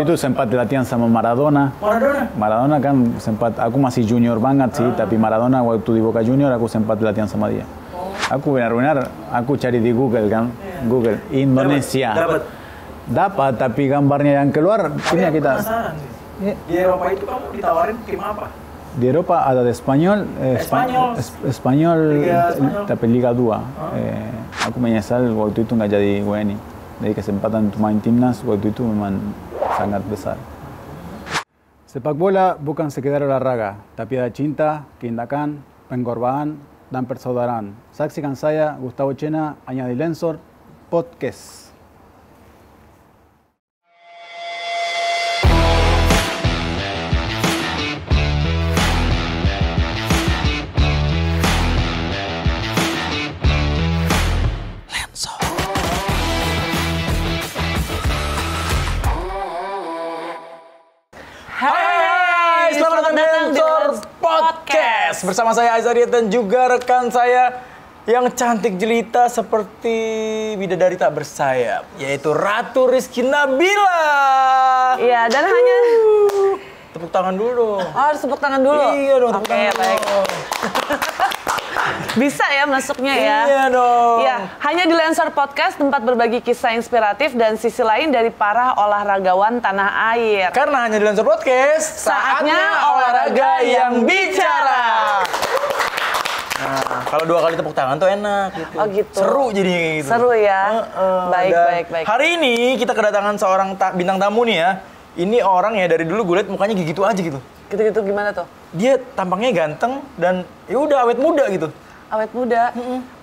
Itu sempat latihan sama Maradona. Maradona kan sempat, aku masih junior banget sih, tapi Maradona waktu di Boca Junior aku sempat latihan sama dia. Aku benar-benar, aku cari di Google kan, Google Indonesia. Dapat, tapi gambarnya yang keluar punya kita. Di Eropa itu kamu ditawarin tim apa? Di Eropa ada de Spanyol, Spanyol, tapi Liga 2. Aku menyesal waktu itu nggak jadi WNI. Jadi kesempatan untuk main timnas waktu itu memang sangat besar. Sepak bola bukan sekedar olahraga, tapi ada cinta, keindahan, pengorbanan, dan persaudaraan. Saksikan saya, Gustavo Chena, Añade Lensor, Podcast. Bersama saya Aizariat dan juga rekan saya yang cantik jelita seperti bidadari tak bersayap, yaitu Ratu Rizky Nabila. Iya, dan hanya tepuk tangan dulu. Oh, harus tepuk tangan dulu. Iya dong, tepuk tangan. Baik. Bisa ya masuknya ya. Iya dong. Iya, hanya di Lensor Podcast, tempat berbagi kisah inspiratif dan sisi lain dari para olahragawan tanah air. Karena hanya di Lensor Podcast, saatnya olahraga yang bicara. Nah, kalau 2 kali tepuk tangan tuh enak gitu. Oh gitu. Seru jadi gitu. Seru ya. Baik. Hari ini kita kedatangan seorang bintang tamu nih ya. Ini orang ya dari dulu gue liat mukanya gitu aja gitu. Gitu-gitu gimana tuh? Dia tampangnya ganteng dan ya udah awet muda gitu. Awet muda.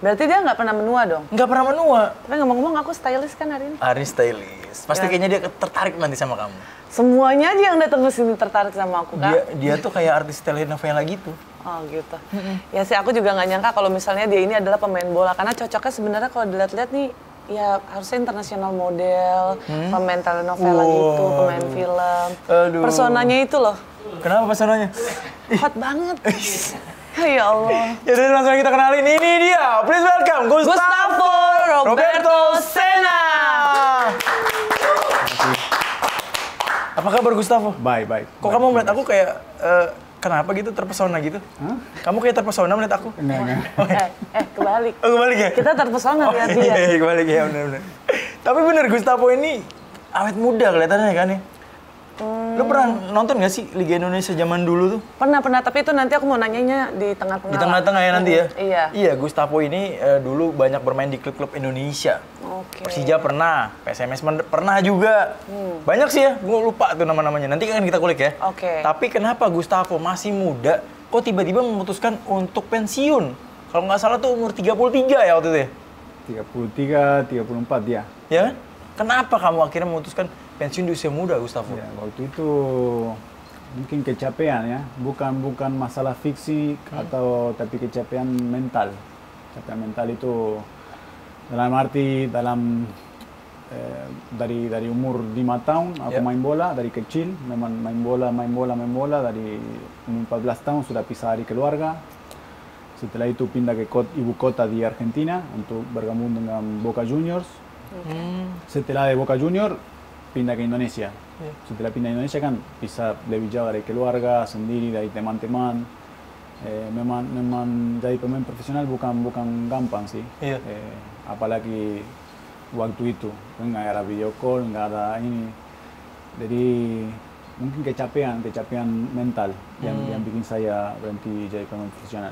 Berarti dia nggak pernah menua dong? Nggak pernah menua. Tapi ngomong-ngomong aku stylish kan hari ini. Hari stylish. Pasti kayaknya dia tertarik nanti sama kamu. Semuanya aja yang datang ke sini tertarik sama aku, Kak. Dia tuh kayak artis telenovela gitu. Oh gitu. Ya sih aku juga nggak nyangka kalau misalnya dia ini adalah pemain bola. Karena cocoknya sebenarnya kalau dilihat-lihat nih, ya harusnya internasional model, pemain telenovela gitu, pemain film. Aduh. Personanya itu loh. Kenapa personanya? Hot banget. Ya Allah. Jadi langsung kita kenalin, ini dia. Please welcome Gustavo Roberto Sena. Apa kabar Gustavo? Baik. Kok kamu melihat aku kayak kenapa gitu terpesona gitu? Hah? Kamu kayak terpesona melihat aku? Enggak. Kebalik. Oh, kebalik ya? Kita terpesona lihat dia. Iya, kebalik ya, benar. Tapi bener Gustavo ini awet muda kelihatannya kan ya? Lo pernah nonton nggak sih Liga Indonesia zaman dulu tuh? Pernah, tapi itu nanti aku mau nanyanya di tengah-tengah. Di tengah-tengah ya nanti ya? Iya. Iya, Gustavo ini dulu banyak bermain di klub-klub Indonesia. Oke. Persija pernah, PSMS pernah juga. Banyak sih ya, gue lupa tuh nama-namanya. Nanti kan kita kulik ya. Oke. Tapi kenapa Gustavo masih muda, kok tiba-tiba memutuskan untuk pensiun? Kalau nggak salah tuh umur 33 ya waktu itu ya? 33, 34 dia. Ya? Kenapa kamu akhirnya memutuskan pensiun di usia muda, Gustavo? Ya, waktu itu mungkin kecapean ya, bukan masalah fisik atau tapi kecapean mental. Kecapean mental itu dalam arti dari umur 5 tahun aku main bola dari kecil, memang main bola dari umur 14 tahun sudah pisah dari keluarga. Setelah itu pindah ke ibu kota di Argentina untuk bergabung dengan Boca Juniors. Setelah de Boca Juniors pindah ke Indonesia. Setelah pindah ke Indonesia kan bisa lebih jauh dari keluarga, sendiri, dari teman-teman. Memang jadi pemain profesional bukan gampang sih. Iya. Apalagi waktu itu, nggak ada video call, nggak ada ini. Jadi mungkin kecapean mental yang bikin saya berhenti jadi pemain profesional.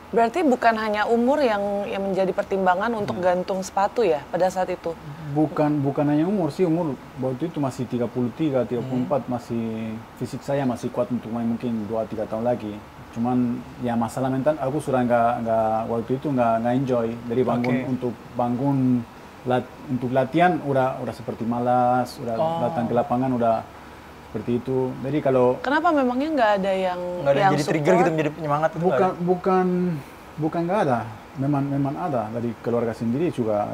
Berarti bukan hanya umur yang menjadi pertimbangan untuk gantung sepatu ya pada saat itu? Bukan hanya umur sih, umur waktu itu masih 33, 34, masih fisik saya masih kuat untuk main mungkin 2-3 tahun lagi. Cuman ya masalah mental, aku sudah nggak waktu itu nggak enjoy. Dari untuk latihan udah seperti malas, udah datang ke lapangan udah seperti itu. Jadi kalau kenapa memangnya nggak ada yang jadi trigger gitu menjadi penyemangat itu? Bukan nggak ada. Memang ada dari keluarga sendiri juga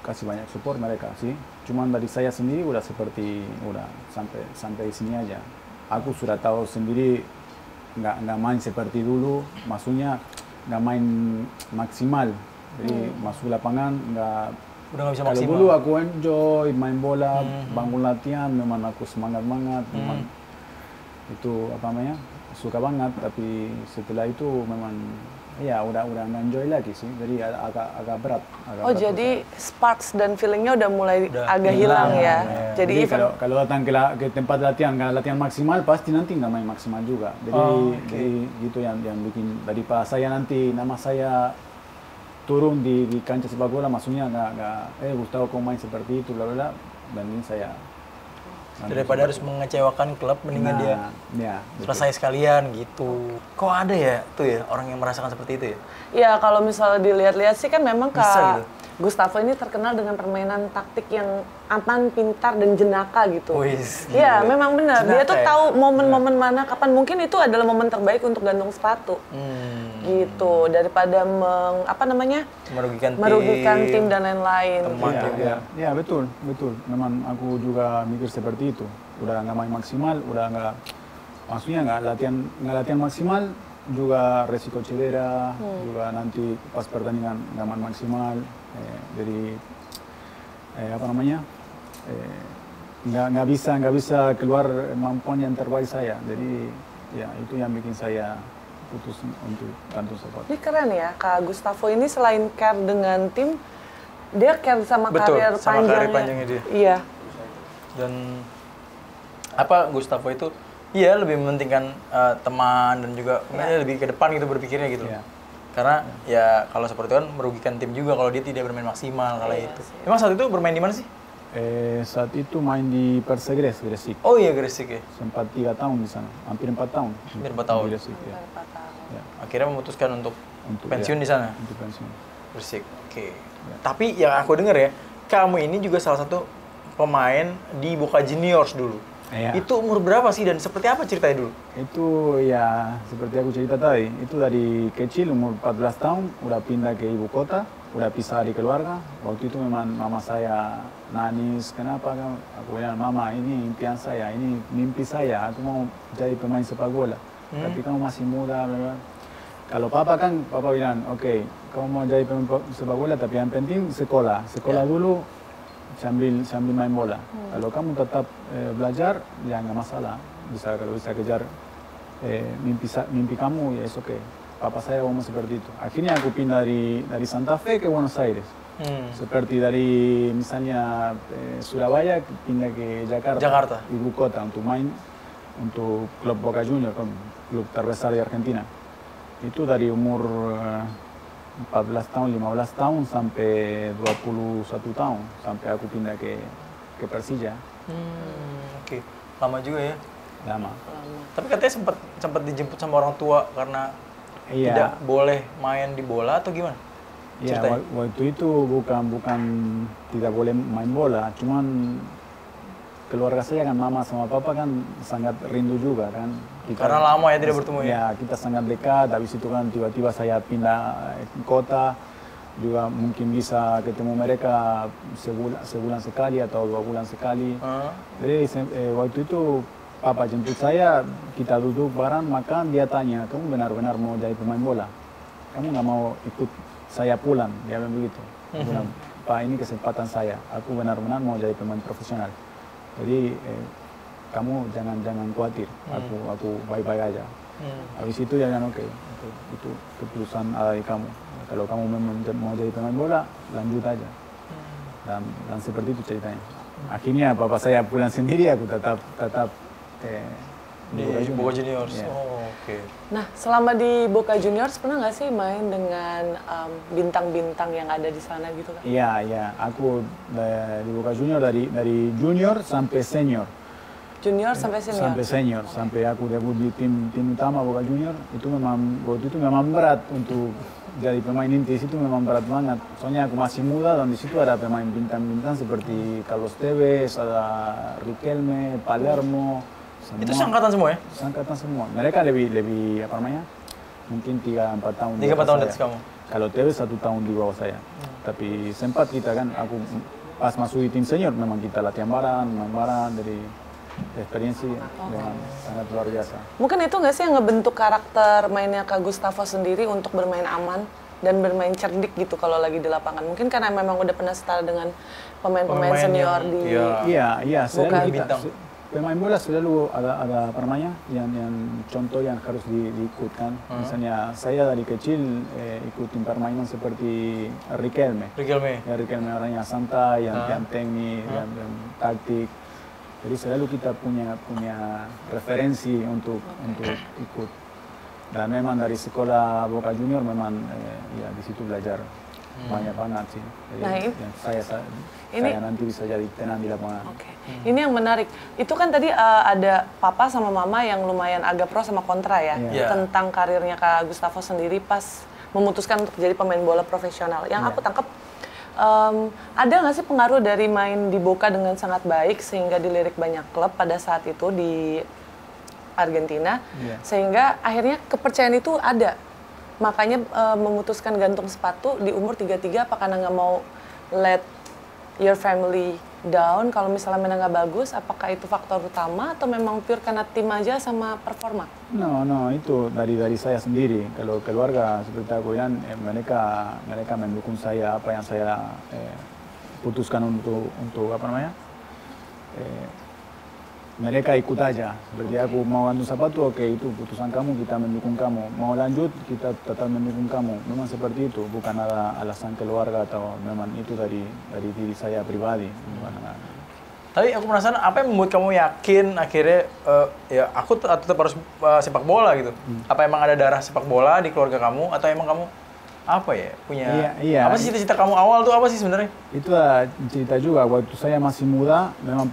kasih banyak support mereka sih. Cuman dari saya sendiri udah sampai sini aja. Aku sudah tahu sendiri nggak main seperti dulu, maksudnya nggak main maksimal. Jadi masuk lapangan Udah nggak bisa Kalau maksimal. dulu aku enjoy main bola, bangun latihan, memang aku semangat banget, memang itu apa namanya suka banget. Tapi setelah itu memang ya udah nggak enjoy lagi sih. Jadi agak berat. Oh jadi sparks dan feelingnya udah mulai agak hilang ya. Jadi kalau datang ke tempat latihan nggak latihan maksimal pasti nanti nggak main maksimal juga. Jadi gitu yang bikin daripada saya nanti nama saya turun di kancah sepak bola, maksudnya nggak Gustavo kau main seperti itu, bla banding saya. Daripada harus mengecewakan klub, mendingan dia selesai sekalian gitu. Kok ada ya tuh ya orang yang merasakan seperti itu ya? Ya kalau misalnya dilihat-lihat sih kan memang Bisa gitu. Gustavo ini terkenal dengan permainan taktik yang aman, pintar, dan jenaka gitu. Wis, Iya, memang benar. Dia tuh Jenaka ya? tahu momen-momen mana, kapan mungkin itu adalah momen terbaik untuk gantung sepatu. Gitu, daripada merugikan tim dan lain-lain. Ya betul. Memang aku juga mikir seperti itu. Udah nggak main maksimal, maksudnya nggak latihan maksimal, juga resiko cedera, juga nanti pas pertandingan nggak main maksimal. Jadi nggak bisa keluar kemampuan yang terbaik saya. Jadi ya itu yang bikin saya putus untuk gantung sepatu. Ini keren ya, Kak Gustavo ini selain care dengan tim, dia care sama karir panjangnya dia. Iya. Dan Gustavo itu lebih mementingkan teman dan juga lebih ke depan gitu berpikirnya gitu. Iya. Karena ya kalau seperti itu kan merugikan tim juga kalau dia tidak bermain maksimal kala itu. Emang saat itu bermain di mana sih? Saat itu main di Persegres, Gresik. Oh iya, Gresik ya. Sempat 3 tahun di sana, hampir 4 tahun. Hampir 4 tahun. Di Gresik, ya. Ya. Akhirnya memutuskan untuk pensiun di sana. Untuk pensiun. Gresik. Oke. Ya. Tapi yang aku dengar ya, kamu ini juga salah satu pemain di Boca Juniors dulu. Iya. Itu umur berapa sih dan seperti apa ceritanya dulu? Itu ya seperti aku cerita tadi, itu dari kecil umur 14 tahun udah pindah ke ibu kota, udah pisah dari keluarga. Waktu itu memang mama saya nangis, kenapa kan? Aku bilang, mama ini impian saya, ini mimpi saya, aku mau jadi pemain sepak bola. Tapi kamu masih muda, bla bla. Kalau papa bilang, oke, kamu mau jadi pemain sepak bola, tapi yang penting sekolah dulu. Sambil main bola. Kalau kamu tetap belajar, ya nggak masalah. Kalau bisa kejar mimpi kamu, ya oke. Papa saya ngomong seperti itu. Akhirnya aku pindah dari Santa Fe ke Buenos Aires. Seperti dari misalnya Surabaya pindah ke Jakarta, ibu kota untuk main untuk klub Boca Juniors, klub terbesar di Argentina. Itu dari umur 14 tahun, 15 tahun sampai 21 tahun sampai aku pindah ke Persija. Oke. Lama juga ya? Lama. Tapi katanya sempat dijemput sama orang tua karena tidak boleh main di bola atau gimana? Iya, waktu itu bukan tidak boleh main bola, cuman keluarga saya kan mama sama papa kan sangat rindu juga kan. Karena lama ya tidak bertemu ya? Ya, kita sangat dekat, habis itu kan tiba-tiba saya pindah kota, juga mungkin bisa ketemu mereka sebulan sekali atau 2 bulan sekali. Jadi waktu itu papa jemput saya, kita duduk bareng makan, dia tanya, kamu benar-benar mau jadi pemain bola? Kamu nggak mau ikut saya pulang? Dia bilang begitu. Bilang, Pak, ini kesempatan saya, aku benar-benar mau jadi pemain profesional. Jadi kamu jangan khawatir, aku baik-baik aja. Habis itu ya oke, itu keputusan ada di kamu. Kalau kamu memang mau jadi pemain bola, lanjut aja. Dan seperti itu ceritanya. Akhirnya papa saya pulang sendiri, aku tetap di Boca Juniors. Yeah. Oke. Nah, selama di Boca Juniors pernah nggak sih main dengan bintang-bintang yang ada di sana gitu kan? Iya. Aku di Boca Juniors dari junior sampai senior. Junior sampai senior? Sampai senior. Okay. Sampai aku debut di tim utama Boca Juniors. Itu waktu itu memang berat untuk jadi pemain inti. Itu memang berat banget. Soalnya aku masih muda dan di situ ada pemain bintang-bintang seperti Carlos Tevez, ada Riquelme, Palermo. Semua. Itu sangkatan semua ya? Sangkatan semua. Mereka lebih mungkin 3-4 tahun. 3-4 tahun di atas kamu? Kalau Tevez 1 tahun di bawah saya. Tapi sempat kita kan, aku pas masuk di tim senior memang kita latihan bareng, main bareng, dari experience dengan sangat luar biasa. Mungkin itu nggak sih yang ngebentuk karakter mainnya Kak Gustavo sendiri untuk bermain aman? dan bermain cerdik gitu kalau lagi di lapangan. Mungkin karena memang udah pernah setara dengan pemain-pemain senior di Iya, selalu bintang. Pemain bola selalu ada apa namanya yang contoh yang harus diikutkan. Misalnya saya dari kecil ikutin permainan seperti Riquelme. Ya, Riquelme orangnya santai, yang teknik, yang taktik. Jadi selalu kita punya referensi untuk ikut. Dan memang dari sekolah Boca Junior memang ya di situ belajar banyak banget sih. Jadi, nah, saya nanti bisa jadi tenang di lapangan. Oke. Ini yang menarik. Itu kan tadi ada papa sama mama yang lumayan agak pro sama kontra ya. Tentang karirnya Kak Gustavo sendiri pas memutuskan untuk jadi pemain bola profesional. Yang aku tangkap, ada nggak sih pengaruh dari main di Boca dengan sangat baik sehingga dilirik banyak klub pada saat itu di Argentina. Sehingga akhirnya kepercayaan itu ada. Makanya memutuskan gantung sepatu di umur 33 apa karena nggak mau let your family down kalau misalnya mainnya nggak bagus, apakah itu faktor utama atau memang pure karena tim aja sama performa? No, itu dari saya sendiri. Kalau keluarga seperti aku bilang, mereka mendukung saya apa yang saya putuskan untuk apa namanya? Mereka ikut aja. Seperti aku mau gantung sepatu, oke, itu putusan kamu, kita mendukung kamu. Mau lanjut, kita tetap mendukung kamu. Memang seperti itu, bukan ada alasan keluarga atau memang itu dari diri saya pribadi. Tapi aku penasaran, apa yang membuat kamu yakin akhirnya ya aku tetap harus sepak bola gitu? Apa emang ada darah sepak bola di keluarga kamu atau emang kamu apa ya punya apa sih cita-cita kamu awal tuh apa sih sebenarnya? Itu cerita juga waktu saya masih muda, memang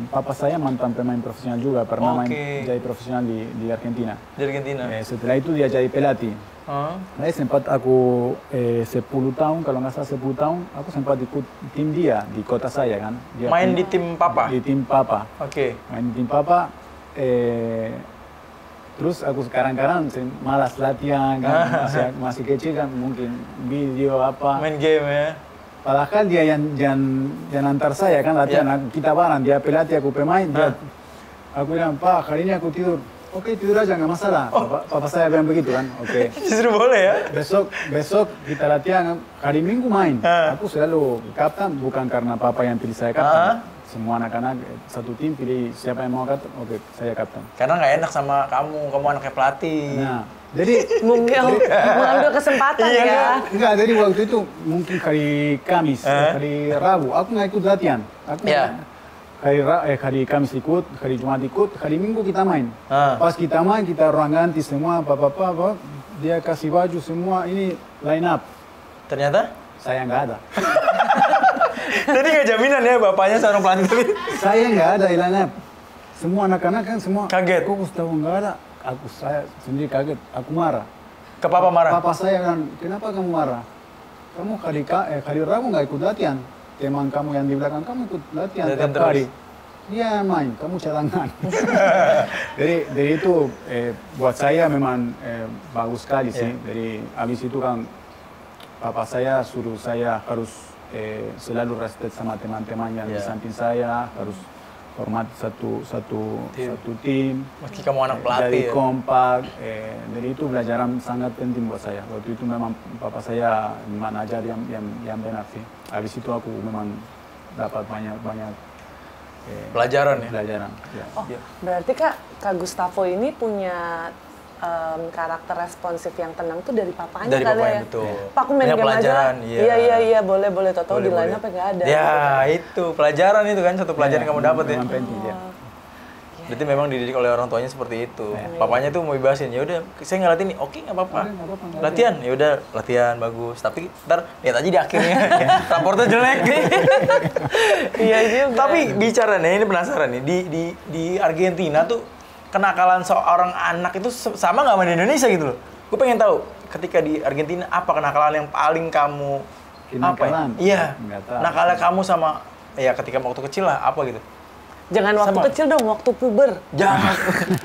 papa saya mantan pemain profesional juga, pernah main jadi profesional di Argentina. Di Argentina. Setelah itu dia jadi pelatih. Nah, sempat aku 10 tahun, kalau nggak salah 10 tahun, aku sempat ikut tim dia di kota saya kan. Dia main di tim papa? Di tim papa. Main di tim papa. Terus aku sekarang-kadang malas latihan kan, masih kecil kan, mungkin video apa. Main game ya. Padahal dia yang antar saya kan latihan, kita bareng, dia pelatih, aku pemain. Aku bilang, Pak, hari ini aku tidur. Oke, tidur aja, nggak masalah. Papa saya bilang begitu kan, oke. Justru boleh ya? Besok kita latihan, hari Minggu main. Aku selalu kapten, bukan karena papa yang pilih saya kapten. Semua anak-anak satu tim pilih siapa yang mau kapten, oke, saya kapten. Karena nggak enak sama kamu anaknya pelatih. Nah, jadi mungkin mengambil kesempatan ya. Enggak, jadi waktu itu mungkin hari Kamis, hari Rabu, aku nggak ikut latihan. Hari Kamis ikut, hari Jumat ikut, hari Minggu kita main. Pas kita main, kita ruang ganti semua, apa, dia kasih baju semua, ini line up. Ternyata? Saya nggak ada. Jadi nggak jaminan ya bapaknya seorang pelatih? Saya nggak ada di line up. Semua anak-anak kan semua kaget. Kok Gustavo nggak ada? Saya sendiri kaget, aku marah. Ke papa marah? Papa saya bilang, kenapa kamu marah? Kamu hari Rabu nggak ikut latihan. Teman kamu yang di belakang kamu ikut latihan tiap hari. Dia main, kamu cadangan. Jadi itu buat saya memang bagus sekali sih. Jadi habis itu kan papa saya suruh saya harus selalu respect sama teman-teman yang di samping saya, harus hormat satu tim. Meski kamu anak pelatih. Jadi kompak. Jadi itu pelajaran sangat penting buat saya. Waktu itu memang papa saya manajer yang benar sih. Habis itu aku memang dapat banyak pelajaran ya. Pelajaran. Ya. Oh, berarti Kak Gustavo ini punya karakter responsif yang tenang tuh dari papanya dari kali papanya, ya. betul. Pak, aku main game aja. Iya, boleh. Tahu di line up nggak ada. Ya, itu pelajaran itu kan satu pelajaran yang kamu dapat ya. Penting, ya. Berarti memang dididik oleh orang tuanya seperti itu. Papanya tuh mau bebasin, ya udah saya nggak latihan nih, oke nggak apa-apa. Latihan, ya udah latihan bagus. Tapi ntar lihat aja di akhirnya raportnya jelek. Iya juga. Tapi bicara nih, ini penasaran nih di Argentina tuh kenakalan seorang anak itu sama nggak sama di Indonesia gitu loh. Gue pengen tahu ketika di Argentina apa kenakalan yang paling kamu kenakalan? Iya. Nakalnya kamu sama ya ketika waktu kecil lah apa gitu. Jangan waktu kecil dong, waktu puber. Jangan.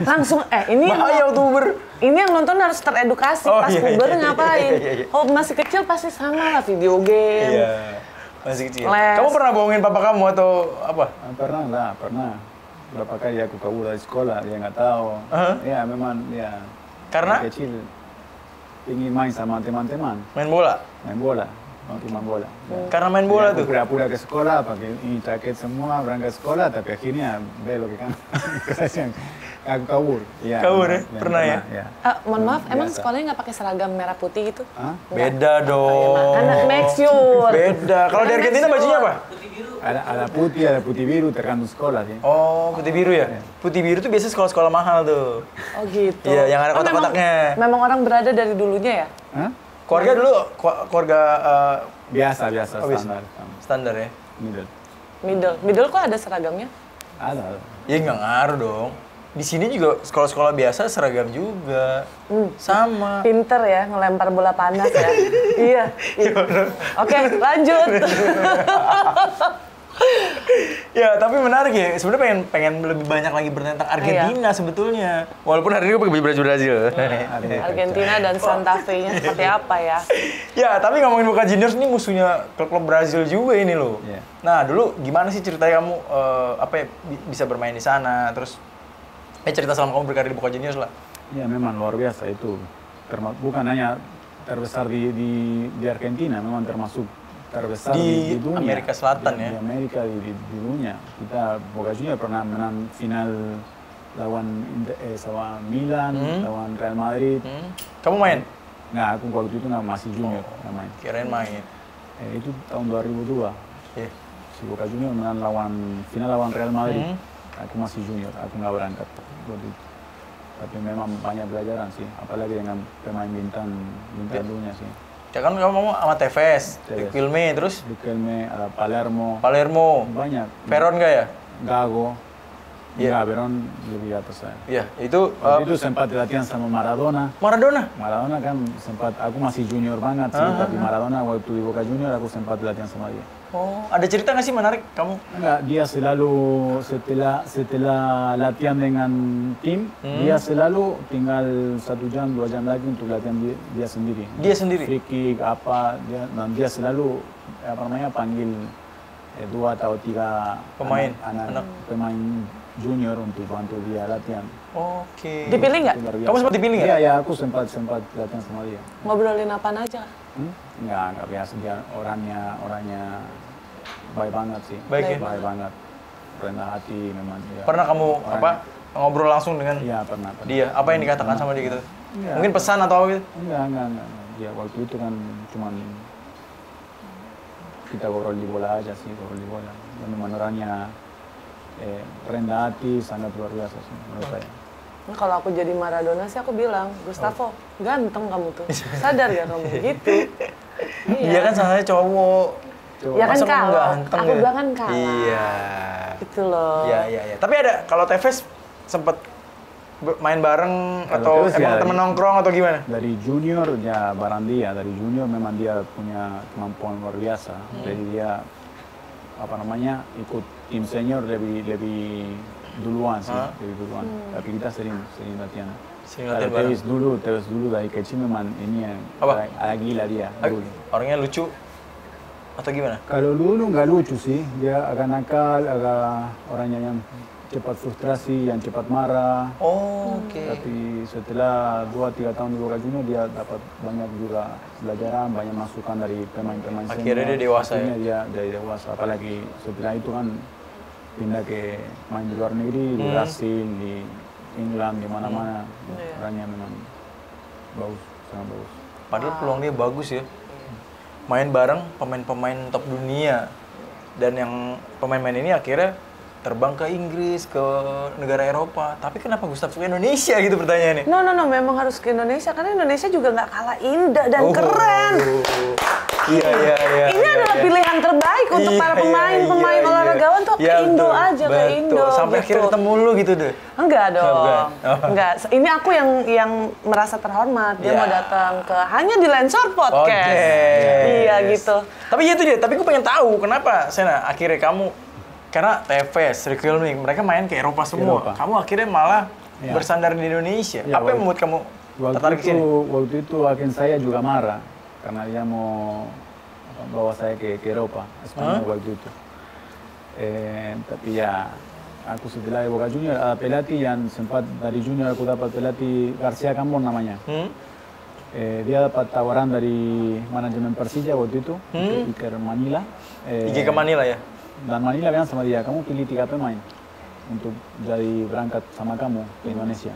Langsung ini bahaya waktu puber. Ini yang nonton harus teredukasi pas puber ngapain. Oh, masih kecil pasti sama lah video game. Iya. Masih kecil. Kamu pernah bohongin papa kamu atau apa? Pernah. Berapa kali aku kabur dari sekolah, dia nggak tahu. Ya memang ya. Karena? Kecil. ingin main sama teman-teman. Main bola? Main bola. Waktu main bola. Karena main bola tuh? Pura-pura ke sekolah, pakai ini jaket semua, berangkat sekolah, tapi akhirnya belok ke kanan. Aku kabur. Ya, kabur ya? Pernah ya? Mohon maaf, emang sekolahnya nggak pakai seragam merah putih gitu? Beda dong. Anak make sure. Beda. Kalau di Argentina bajunya apa? Ada putih biru tergantung sekolah sih. Oh, putih biru ya? Putih biru tuh biasanya sekolah-sekolah mahal tuh. Oh gitu. Iya, yang ada kotak-kotaknya. Memang orang berada dari dulunya ya? Keluarga dulu, keluarga... Biasa, standar. Standar ya? Middle kok ada seragamnya? Ada. Ya nggak ngaruh dong. Di sini juga sekolah-sekolah biasa seragam juga. Sama. Pinter ya, ngelempar bola panas ya. Iya. Oke, lanjut. Ya, tapi menarik ya. Sebenarnya pengen lebih banyak lagi tentang Argentina sebetulnya. Walaupun hari ini gue pakai baju Brazil. Argentina dan Santa Fe-nya seperti apa ya? Ya, tapi ngomongin Boca Juniors ini musuhnya klub Brazil juga ini loh. Nah, dulu gimana sih ceritanya kamu bisa bermain di sana? Terus cerita selama kamu berkarir di Boca Juniors lah. Ya, memang luar biasa itu. Bukan hanya terbesar di Argentina, memang termasuk terbesar di dunia. Amerika Selatan ya? Di Amerika, di dunia. Kita Boca Juniors pernah menang final lawan Milan, lawan Real Madrid. Kamu main? Nggak, aku waktu itu masih junior, nggak main. Kirain main. Itu tahun 2002. Si Boca Juniors menang final lawan Real Madrid. Aku masih junior, aku nggak berangkat. Tapi memang banyak pelajaran sih, apalagi dengan pemain bintang dunia sih. Ya kan kamu sama Tevez, Riquelme, terus? Riquelme, ada Palermo. Banyak. Veron nggak ya? Gago. Iya, Veron lebih atas saya. Iya, itu... itu sempat latihan sama Maradona. Maradona kan sempat, aku masih junior banget sih, tapi Maradona waktu di Boca Juniors aku sempat latihan sama dia. Oh, ada cerita nggak sih menarik kamu? Enggak, dia selalu setelah latihan dengan tim, dia selalu tinggal 1 jam, 2 jam lagi untuk latihan dia sendiri. Dia sendiri? Free kick, dia selalu panggil 2 atau 3 anak pemain junior untuk bantu dia latihan. Oke. Dipilih nggak? Kamu sempat dipilih nggak? Iya, aku sempat latihan sama dia. Ngobrolin apaan aja? Enggak biasa, dia orangnya baik banget sih. Baik ya? Baik banget. Rendah hati memang dia. Pernah kamu ngobrol langsung dengan pernah. Dia? Apa yang dikatakan sama dia gitu? Ya. Mungkin pesan atau apa gitu? Enggak. Dia waktu itu kan cuman kita ngobrol di bola aja sih, Dan memang orangnya rendah hati, sangat luar biasa sih menurut saya. Nah, kalau aku jadi Maradona sih aku bilang, Gustavo, ganteng kamu tuh. Sadar gak kamu gitu? Iya kan salahnya cowok. Ya kan kalah. Aku bilang kan kalah. Iya. Gitu loh. Iya. Tapi ada, kalau Tevez sempet main bareng atau emang temen nongkrong atau gimana? Dari junior ya bareng dia, dari junior memang dia punya kemampuan luar biasa. Jadi dia ikut tim senior lebih duluan sih, Tapi kita sering latihan. Tevez dulu dari kecil memang ini yang agak gila dia. Orangnya lucu atau gimana? Kalau dulu nggak lucu sih, dia agak nakal, agak orangnya yang cepat frustrasi, yang cepat marah. Oke. Tapi setelah 2-3 tahun di Boca Juniors dia dapat banyak juga pelajaran, banyak masukan dari pemain-pemain senior. Akhirnya dia dewasa ya? Dia dewasa, apalagi setelah itu kan pindah ke main di luar negeri, di Brasil, di England, di mana-mana. Orangnya memang bagus, sangat bagus. Padahal peluang dia bagus ya. Main bareng pemain-pemain top dunia. Dan yang pemain-pemain ini akhirnya terbang ke Inggris, ke negara Eropa. Tapi kenapa Gustavo ke Indonesia gitu pertanyaannya? No, memang harus ke Indonesia. Karena Indonesia juga nggak kalah indah dan keren. Iya. Ini adalah pilihan terbaik untuk para pemain olahragawan tuh ke Indo aja, ke Indo. Sampai akhirnya ketemu lu gitu deh? Enggak dong. Enggak. Ini aku yang merasa terhormat. Dia mau datang ke hanya di Lensor Podcast. Iya gitu. Tapi itu dia. Tapi gue pengen tahu kenapa Sena akhirnya kamu, karena Tevez, Riquelme, mereka main ke Eropa semua. Kamu akhirnya malah bersandar di Indonesia. Apa yang membuat kamu tertarik ke sini? Waktu itu agen saya juga marah karena dia mau bawa saya ke Eropa, Spanyol waktu itu. Tapi ya, aku setelah Boca Juniors ada pelatih yang sempat dari junior aku dapat pelatih Garcia Cambon namanya. Dia dapat tawaran dari manajemen Persija waktu itu, Iker Manila. Iker Manila ya? Dan Manila bilang sama dia, kamu pilih 3 pemain untuk jadi berangkat sama kamu ke Indonesia.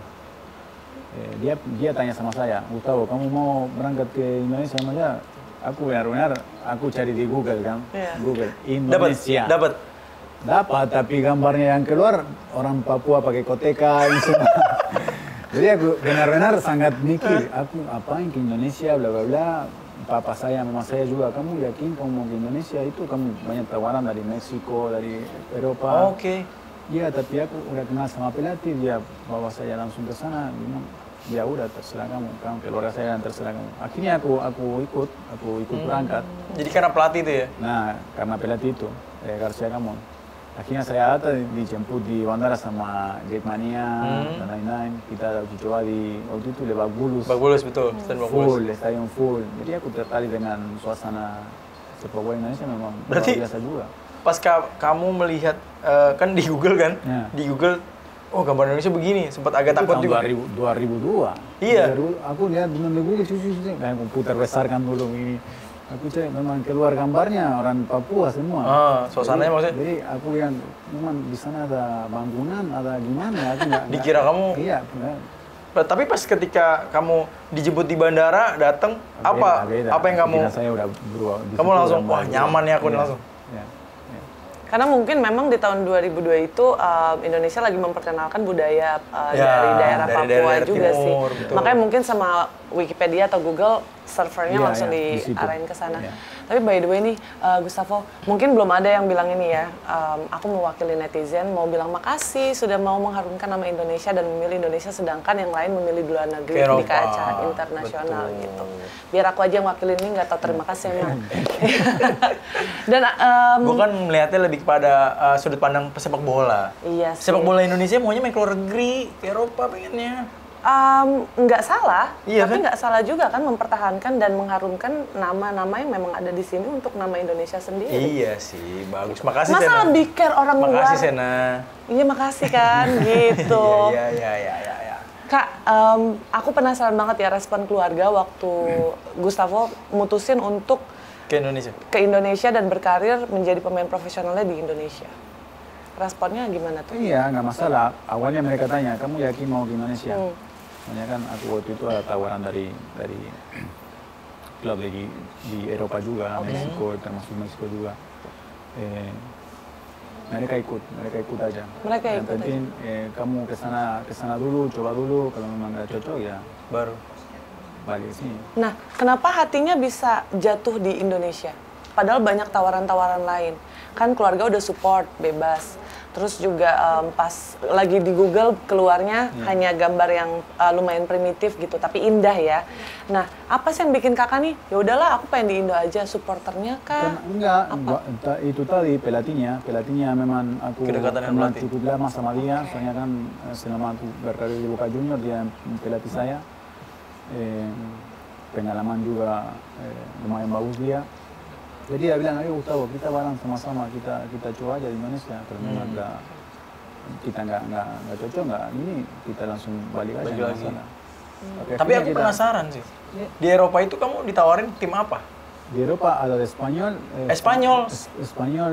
Dia tanya sama saya, Gustavo, kamu mau berangkat ke Indonesia sama dia? Aku benar-benar, aku cari di Google kan, Google Indonesia. Dapat, tapi gambarnya yang keluar orang Papua pakai koteka ini semua. Jadi aku benar-benar sangat mikir, aku apain ke Indonesia, bla bla bla. Papa saya, mama saya juga, kamu yakin kamu mau ke Indonesia? Itu kamu banyak tawaran dari Meksiko, dari Eropa. Oke. Iya, tapi aku udah kenal sama pelatih, dia bawa saya langsung ke sana. Ya udah, terserah kamu keluarga saya dan terserah kamu. Akhirnya aku ikut berangkat. Jadi karena pelatih itu ya? Nah, karena pelatih itu, Garcia Camon. Akhirnya saya dijemput di bandara sama Jackmania dan lain-lain. Kita uji coba di waktu itu Lebak Bulus. Lebak Bulus betul, stadion full. Jadi aku tertarik dengan suasana sepak bola Indonesia memang luar biasa juga. Pas kamu melihat kan di Google kan, di Google, oh gambar Indonesia begini, sempat agak takut juga. 2002. Iya. Aku lihat di Google, kayak komputer besar kan dulu ini. Aku cek memang keluar gambarnya orang Papua semua. Suasananya maksudnya? Jadi aku yang memang di sana ada bangunan, ada gimana? Aku dikira kamu? Iya. Tapi pas ketika kamu dijemput di bandara, datang apa yang kamu? Saya udah berubah. Kamu langsung wah nyaman ya aku langsung. Karena mungkin memang di tahun 2002 itu Indonesia lagi memperkenalkan budaya dari daerah Papua juga timur, sih. Betul. Makanya mungkin sama Wikipedia atau Google servernya langsung diarahin ke sana. Tapi by the way nih, Gustavo, mungkin belum ada yang bilang ini ya, aku mewakili netizen mau bilang makasih sudah mau mengharumkan nama Indonesia dan memilih Indonesia, sedangkan yang lain memilih di luar negeri di kaca internasional gitu. Biar aku aja yang wakilin ini nggak tahu terima kasih emang. Dan gue kan melihatnya lebih kepada sudut pandang pesepak bola. Iya sih. Sepak bola Indonesia maunya main ke luar negeri, ke Eropa pengennya. Nggak salah, iya, tapi kan? nggak salah juga kan mempertahankan dan mengharumkan nama-nama yang memang ada di sini untuk nama Indonesia sendiri. Iya sih, bagus. Makasih Sena. Masa lebih care orang luar? Makasih Sena. Iya makasih kan, gitu. Iya. Kak, aku penasaran banget ya respon keluarga waktu Gustavo mutusin untuk ke Indonesia dan berkarir menjadi pemain profesionalnya di Indonesia. Responnya gimana tuh? Iya, nggak masalah. Awalnya mereka tanya, kamu yakin mau ke Indonesia? Soalnya kan aku waktu itu ada tawaran dari klub di Eropa juga, Meksiko, termasuk Meksiko juga. Mereka ikut aja. Yang penting kamu kesana dulu, coba dulu. Kalau memang nggak cocok ya baru balik sini. Nah, kenapa hatinya bisa jatuh di Indonesia? Padahal banyak tawaran-tawaran lain. Kan keluarga udah support, bebas. Terus juga pas lagi di Google keluarnya hanya gambar yang lumayan primitif gitu, tapi indah ya. Nah, apa sih yang bikin kakak nih? Ya udahlah, aku pengen di Indo aja, supporternya kah? Enggak, itu tadi pelatihnya memang aku kenal cukup lama sama dia. Soalnya kan selama aku berkarir di Boca Juniors dia pelatih saya. Pengalaman juga lumayan bagus dia. Jadi dia bilang, ayo Gustavo, kita bareng sama-sama, kita coba aja di Indonesia. Kalau memang kita nggak cocok, ini kita langsung balik aja. Tapi aku penasaran sih, di Eropa itu kamu ditawarin tim apa? Di Eropa ada Espanyol.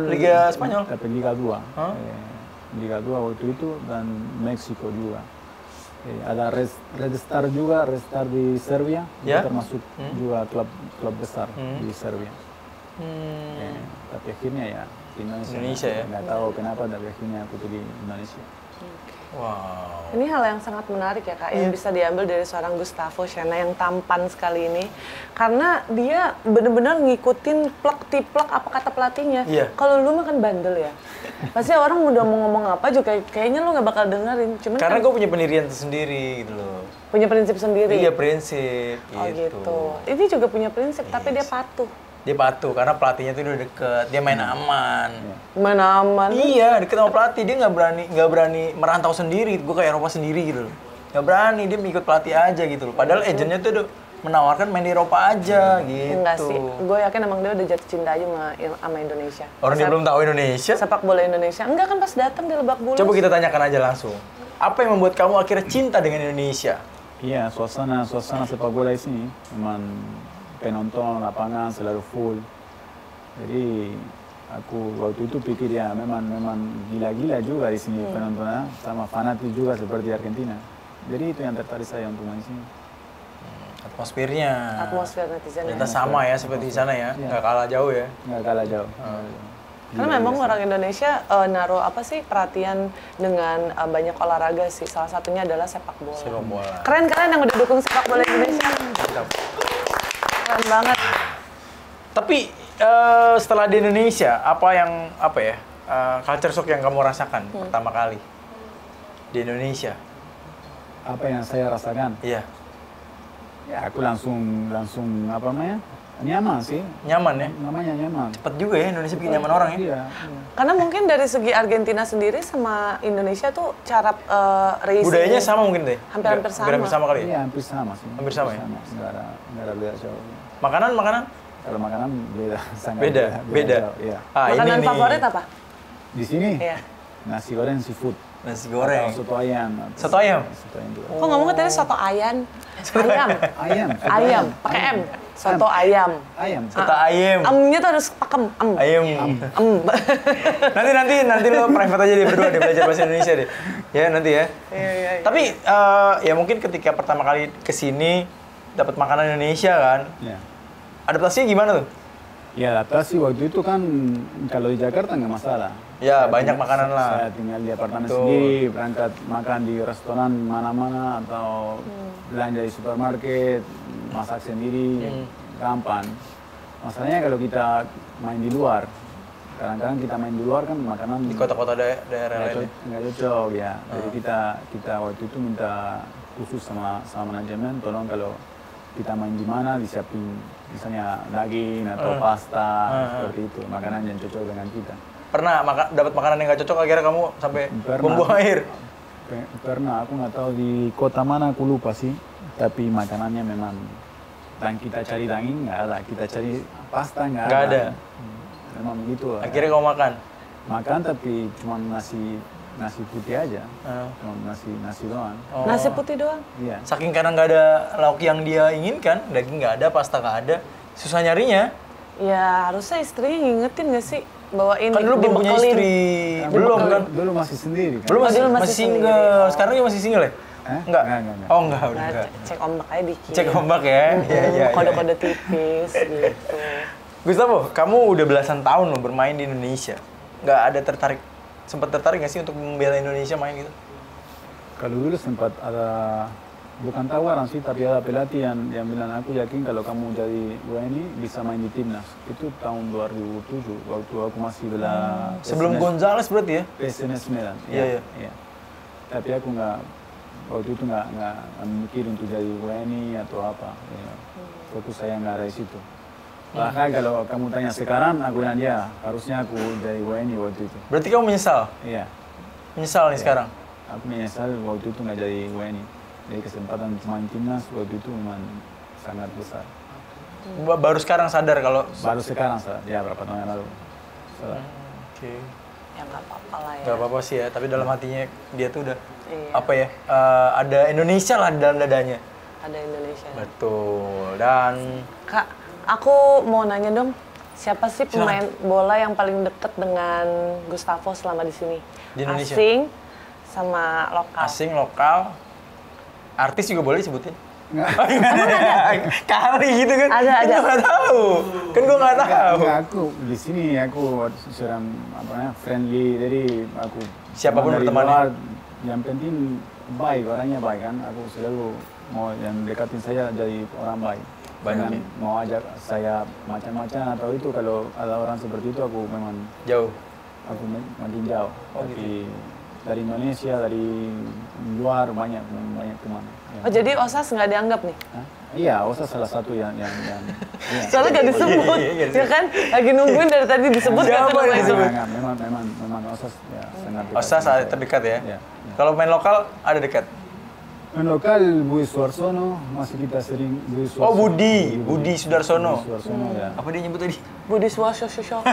Liga Spanyol. Tapi Liga 2. Liga 2 waktu itu dan Meksiko juga. Ada Red Star juga, Red Star di Serbia, termasuk juga klub besar di Serbia. Tapi akhirnya ya di Indonesia ya? Nggak tahu kenapa, tapi akhirnya aku pilih Indonesia. Wow. Ini hal yang sangat menarik ya Kak, yang bisa diambil dari seorang Gustavo Sena yang tampan sekali ini. Karena dia benar-benar ngikutin plek-tiplek apa kata pelatihnya. Kalau lu mah kan bandel ya. Pasti orang udah mau ngomong apa juga kayaknya lu nggak bakal dengerin. Cuman karena gue punya pendirian tersendiri gitu loh. Punya prinsip sendiri? Iya, prinsip gitu. Ini juga punya prinsip, tapi dia patuh. Dia patuh karena pelatihnya tuh udah deket, dia main aman. Main aman? Iya, deket sama pelatih, dia nggak berani merantau sendiri. Gue ke Eropa sendiri gitu loh. Nggak berani, dia ikut pelatih aja gitu loh. Padahal agennya tuh udah menawarkan main di Eropa aja gitu. Enggak sih, gue yakin emang dia udah jatuh cinta aja sama Indonesia. Orang dia belum tahu Indonesia? Sepak bola Indonesia. Enggak kan pas datang di Lebak Bulus. Coba kita tanyakan aja langsung. Apa yang membuat kamu akhirnya cinta dengan Indonesia? Iya, suasana sepak bola di sini memang penonton lapangan selalu full. Jadi aku waktu itu pikir ya memang gila-gila juga di sini penontonnya, sama fanatik juga seperti Argentina. Jadi itu yang tertarik saya untuk main di sini. Atmosfer netizen. Ternyata sama ya seperti di sana ya, nggak kalah jauh ya. Nggak kalah jauh. Karena memang orang Indonesia naruh perhatian dengan banyak olahraga sih. Salah satunya adalah sepak bola. Keren-keren yang udah dukung sepak bola Indonesia. Keren banget. Tapi setelah di Indonesia, culture shock yang kamu rasakan pertama kali di Indonesia? Apa yang saya rasakan? Iya. Ya aku langsung nyaman sih. Nyaman ya? Namanya nyaman. Cepet juga ya Indonesia bikin nyaman orang ya? Iya. Karena mungkin dari segi Argentina sendiri sama Indonesia tuh cara racing. Budayanya sama mungkin deh? Hampir sama. Hampir sama kali ya? Iya, hampir sama sih. Hampir sama ya? Nggak ada beda jauh. Makanan? Kalau makanan beda, sangat beda. Jauh, iya. Makanan favorit apa? Di sini? Iya. Nasi goreng seafood. Nasi goreng. Atau soto ayam. Soto ayam? Soto ayam juga. Kok ngomongnya tadi soto ayam? Ayam, pakai M. Soto ayam. Soto ayam. Amnya tuh harus pakem. Ayam. Nanti lo private aja deh berdua deh belajar bahasa Indonesia deh. Ya nanti ya. Iya. Tapi ya mungkin ketika pertama kali kesini dapat makanan Indonesia kan. Iya. Adaptasinya gimana tuh? Ya adaptasi waktu itu kan kalau di Jakarta nggak masalah. Ya banyak makanan lah. Saya tinggal di apartemen sendiri, berangkat makan di restoran mana-mana atau belanja di supermarket, masak sendiri, gampang. Masalahnya kalau kita main di luar, kadang-kadang kita main di luar kan makanan Di kota-kota daerah lain. nggak cocok ya. Jadi kita waktu itu minta khusus sama manajemen, tolong kalau kita main di mana disiapin misalnya daging atau pasta seperti itu, makanan yang cocok dengan kita. Pernah dapat makanan yang nggak cocok akhirnya kamu sampai membuang air? Pernah, aku nggak tahu di kota mana, aku lupa sih. Tapi makanannya memang, dan kita cari daging nggak ada, kita cari pasta nggak ada. Memang begitu. Akhirnya kamu makan? Makan tapi cuma nasi putih aja, cuma nasi doang. Oh. Nasi putih doang? Iya. Saking karena nggak ada lauk yang dia inginkan, daging nggak ada, pasta nggak ada, susah nyarinya. Ya harusnya istrinya ngingetin nggak sih? Bawain kan dulu belum punya istri, belum kan? Dulu masih sendiri kan? Belum masih single, sekarang dia masih single ya? Enggak? Oh enggak, udah enggak. Cek ombak aja dikit. Cek ombak ya? Iya. Kode-kode tipis gitu. Gustavo, kamu udah belasan tahun loh bermain di Indonesia. Nggak ada sempat tertarik nggak sih untuk membela Indonesia main gitu? Kalau dulu sempat ada, bukan tawaran sih, tapi ada pelatih yang bilang aku yakin kalau kamu jadi WNI bisa main di timnas. Itu tahun 2007 waktu aku masih bela. Sebelum Gonzales berarti ya? PSNS Medan. Iya. Tapi aku waktu itu nggak mikir untuk jadi WNI atau apa. Ya. Fokus saya nggak ada di situ. Bahkan kalau kamu tanya sekarang, aku bilang ya harusnya aku jadi WNI waktu itu. Berarti kamu menyesal? Iya. Menyesal nih sekarang? Aku menyesal waktu itu nggak jadi WNI. Jadi kesempatan main timnas waktu itu memang sangat besar. Baru sekarang sadar kalau? Baru sekarang sadar, ya berapa tahun yang lalu. Oke. Ya nggak apa-apa lah ya. Nggak apa-apa sih ya, tapi dalam hatinya dia tuh udah ada Indonesia lah di dalam dadanya. Ada Indonesia. Betul. Dan Kak, aku mau nanya dong, siapa sih pemain bola yang paling deket dengan Gustavo selama di sini? Di Indonesia? Asing sama lokal. Asing, lokal. Artis juga boleh disebutin? Kali gitu kan? Ada. Kan gue nggak tahu. Aku di sini aku serang friendly, jadi aku siapapun berteman. Yang penting baik, orangnya baik kan. Aku selalu mau yang dekatin saya jadi orang baik. Jangan mau ajak saya macam-macam atau itu, kalau ada orang seperti itu aku memang jauh. Aku makin jauh. Tapi dari Indonesia, dari luar banyak teman. Ya. Oh jadi Osas nggak dianggap nih? Iya, Osas salah satu yang ya. Soalnya nggak disebut, ya kan? Lagi nungguin dari tadi disebut kan nama itu. Memang Osas ya sangat dekat. Osas terdekat ya? Ya. Kalau main lokal ada dekat? Main lokal Budi Suarsono, masih kita sering Budi Suarsono. Oh Budi Sudarsono. Budi Suarsono ya. Apa dia nyebut tadi? Budi Suarsono.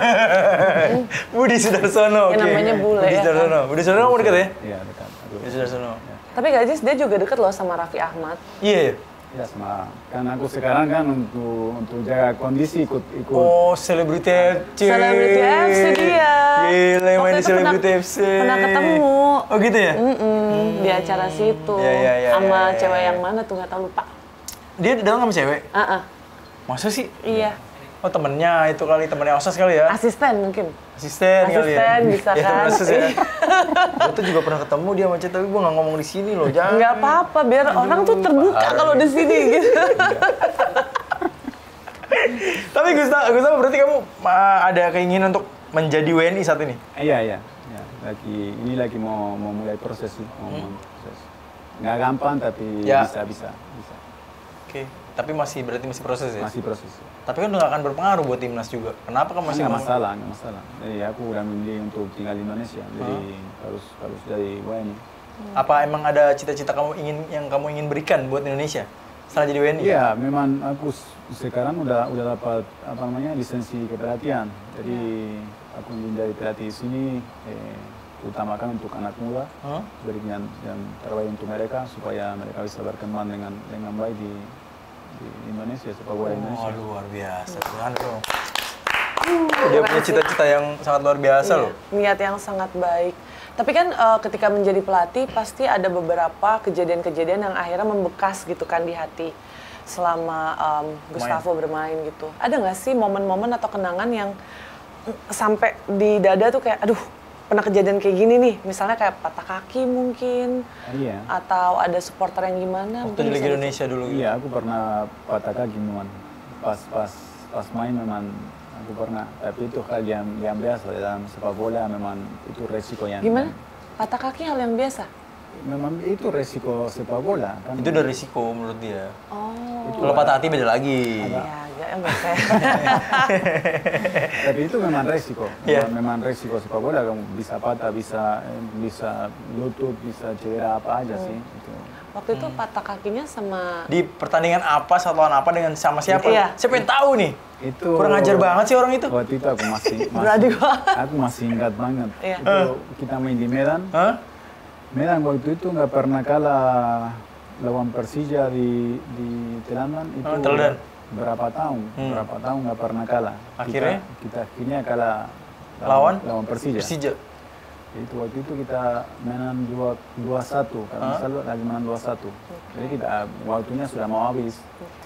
Budi Sudarsono. Yang namanya bule Budi Sudarsono. Budi Sudarsono kamu dekat ya? Iya dekat. Aku Yosi Darsono. Ya. Tapi Gajis dia juga deket loh sama Raffi Ahmad. Iya. Ya sama, kan aku sekarang kan untuk jaga kondisi ikut. Oh, Selebriti FC. Selebriti FC dia. Gila, main di Selebriti FC. Pernah ketemu. Oh gitu ya? Di acara situ. Ya, sama cewek yang mana tuh nggak tahu, lupa. Dia datang sama cewek? Masa sih? Iya. Oh temennya itu kali, temennya Osas kali ya? Asisten mungkin. Asisten kali ya? Asisten bisa kan? Ya. Gue tuh juga pernah ketemu dia macet, tapi gue nggak ngomong di sini loh, jangan. Nggak apa-apa, biar orang tuh terbuka kalau di sini gitu. Tapi Gustavo berarti kamu ada keinginan untuk menjadi WNI saat ini? Iya. Ya, lagi mau mulai proses sih, proses. Nggak gampang tapi ya. bisa. Oke, tapi berarti masih proses ya? Masih proses. Tapi kan nggak akan berpengaruh buat timnas juga. Kenapa kamu masih nggak masalah. Jadi aku udah memilih untuk tinggal di Indonesia, jadi harus jadi WNI. Apa emang ada cita-cita yang kamu ingin berikan buat Indonesia setelah jadi WNI? Iya, memang aku sekarang udah dapat lisensi kepelatihan. Jadi aku ingin jadi pelatih di sini, utamakan untuk anak muda, berikan yang terbaik untuk mereka supaya mereka bisa berkembang dengan baik di Indonesia, sepak bola Indonesia. Oh, luar biasa, Tuhan dong. Dia punya cita-cita yang sangat luar biasa loh. Niat yang sangat baik. Tapi kan ketika menjadi pelatih pasti ada beberapa kejadian-kejadian yang akhirnya membekas gitu kan di hati selama Gustavo bermain gitu. Ada nggak sih momen-momen atau kenangan yang sampai di dada tuh kayak, aduh, pernah kejadian kayak gini nih, misalnya kayak patah kaki mungkin, atau ada supporter yang gimana? Waktu di Liga Indonesia dulu. Iya, aku pernah patah kaki memang. Pas main memang aku pernah, tapi itu hal yang biasa dalam sepak bola, memang itu resiko yang. Gimana? Patah kaki hal yang biasa? Memang itu resiko sepak bola kan. Itu udah resiko menurut dia. Oh. Kalau patah hati beda lagi. Iya, enggak saya. Tapi itu memang resiko. Memang resiko sepak bola, kamu bisa patah, bisa lutut, bisa cedera apa aja sih. Itu. Waktu itu patah kakinya sama di pertandingan apa, satuan apa dengan sama siapa? Iya. Saya pengen tahu nih. Itu kurang ajar banget sih orang itu. Waktu itu aku masih ingat banget. Itu kita main di Medan. Medan waktu itu nggak pernah kalah lawan Persija di Telandan itu. Berapa tahun nggak pernah kalah. Kita kalah lawan Persija. Itu waktu itu kita menang 2-1, kalau misalnya lagi menang 2-1. Jadi kita waktunya sudah mau habis.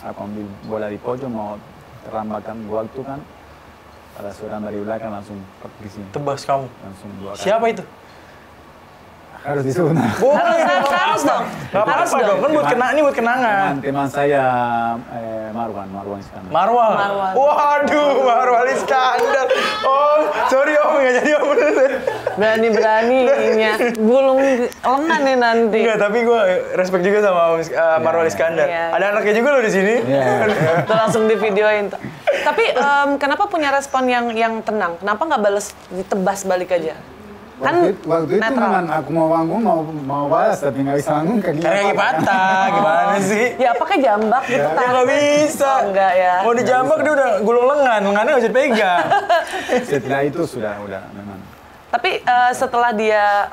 Aku ambil bola di pojok mau terlambatkan waktu kan. Ada seorang dari belakang langsung pergi sini. Tebas kamu. Langsung 2 kali. Siapa itu? Harus disebut. Harus dong. Gak apa-apa dong, kan buat kenangan. Teman saya Marwan Iskandar. Marwan. Waduh, Marwan Iskandar. Oh, sorry Om, nggak jadi Om. Berani-beraninya gulung lengan nih nanti. Enggak, tapi gue respect juga sama Marwan Iskandar. Ada anaknya juga loh di sini. Tuh langsung di videoin. Tapi kenapa punya respon yang tenang? Kenapa nggak balas ditebas balik aja? Waktu itu memang aku mau balas tapi nggak bisa ngomong ke dia. Karena lagi patah, gimana sih? Ya pakai jambak gitu kan? Nggak bisa. Oh, enggak ya. Mau dijambak dia udah gulung lengannya nggak bisa dipegang. Setelah itu sudah memang. Tapi setelah dia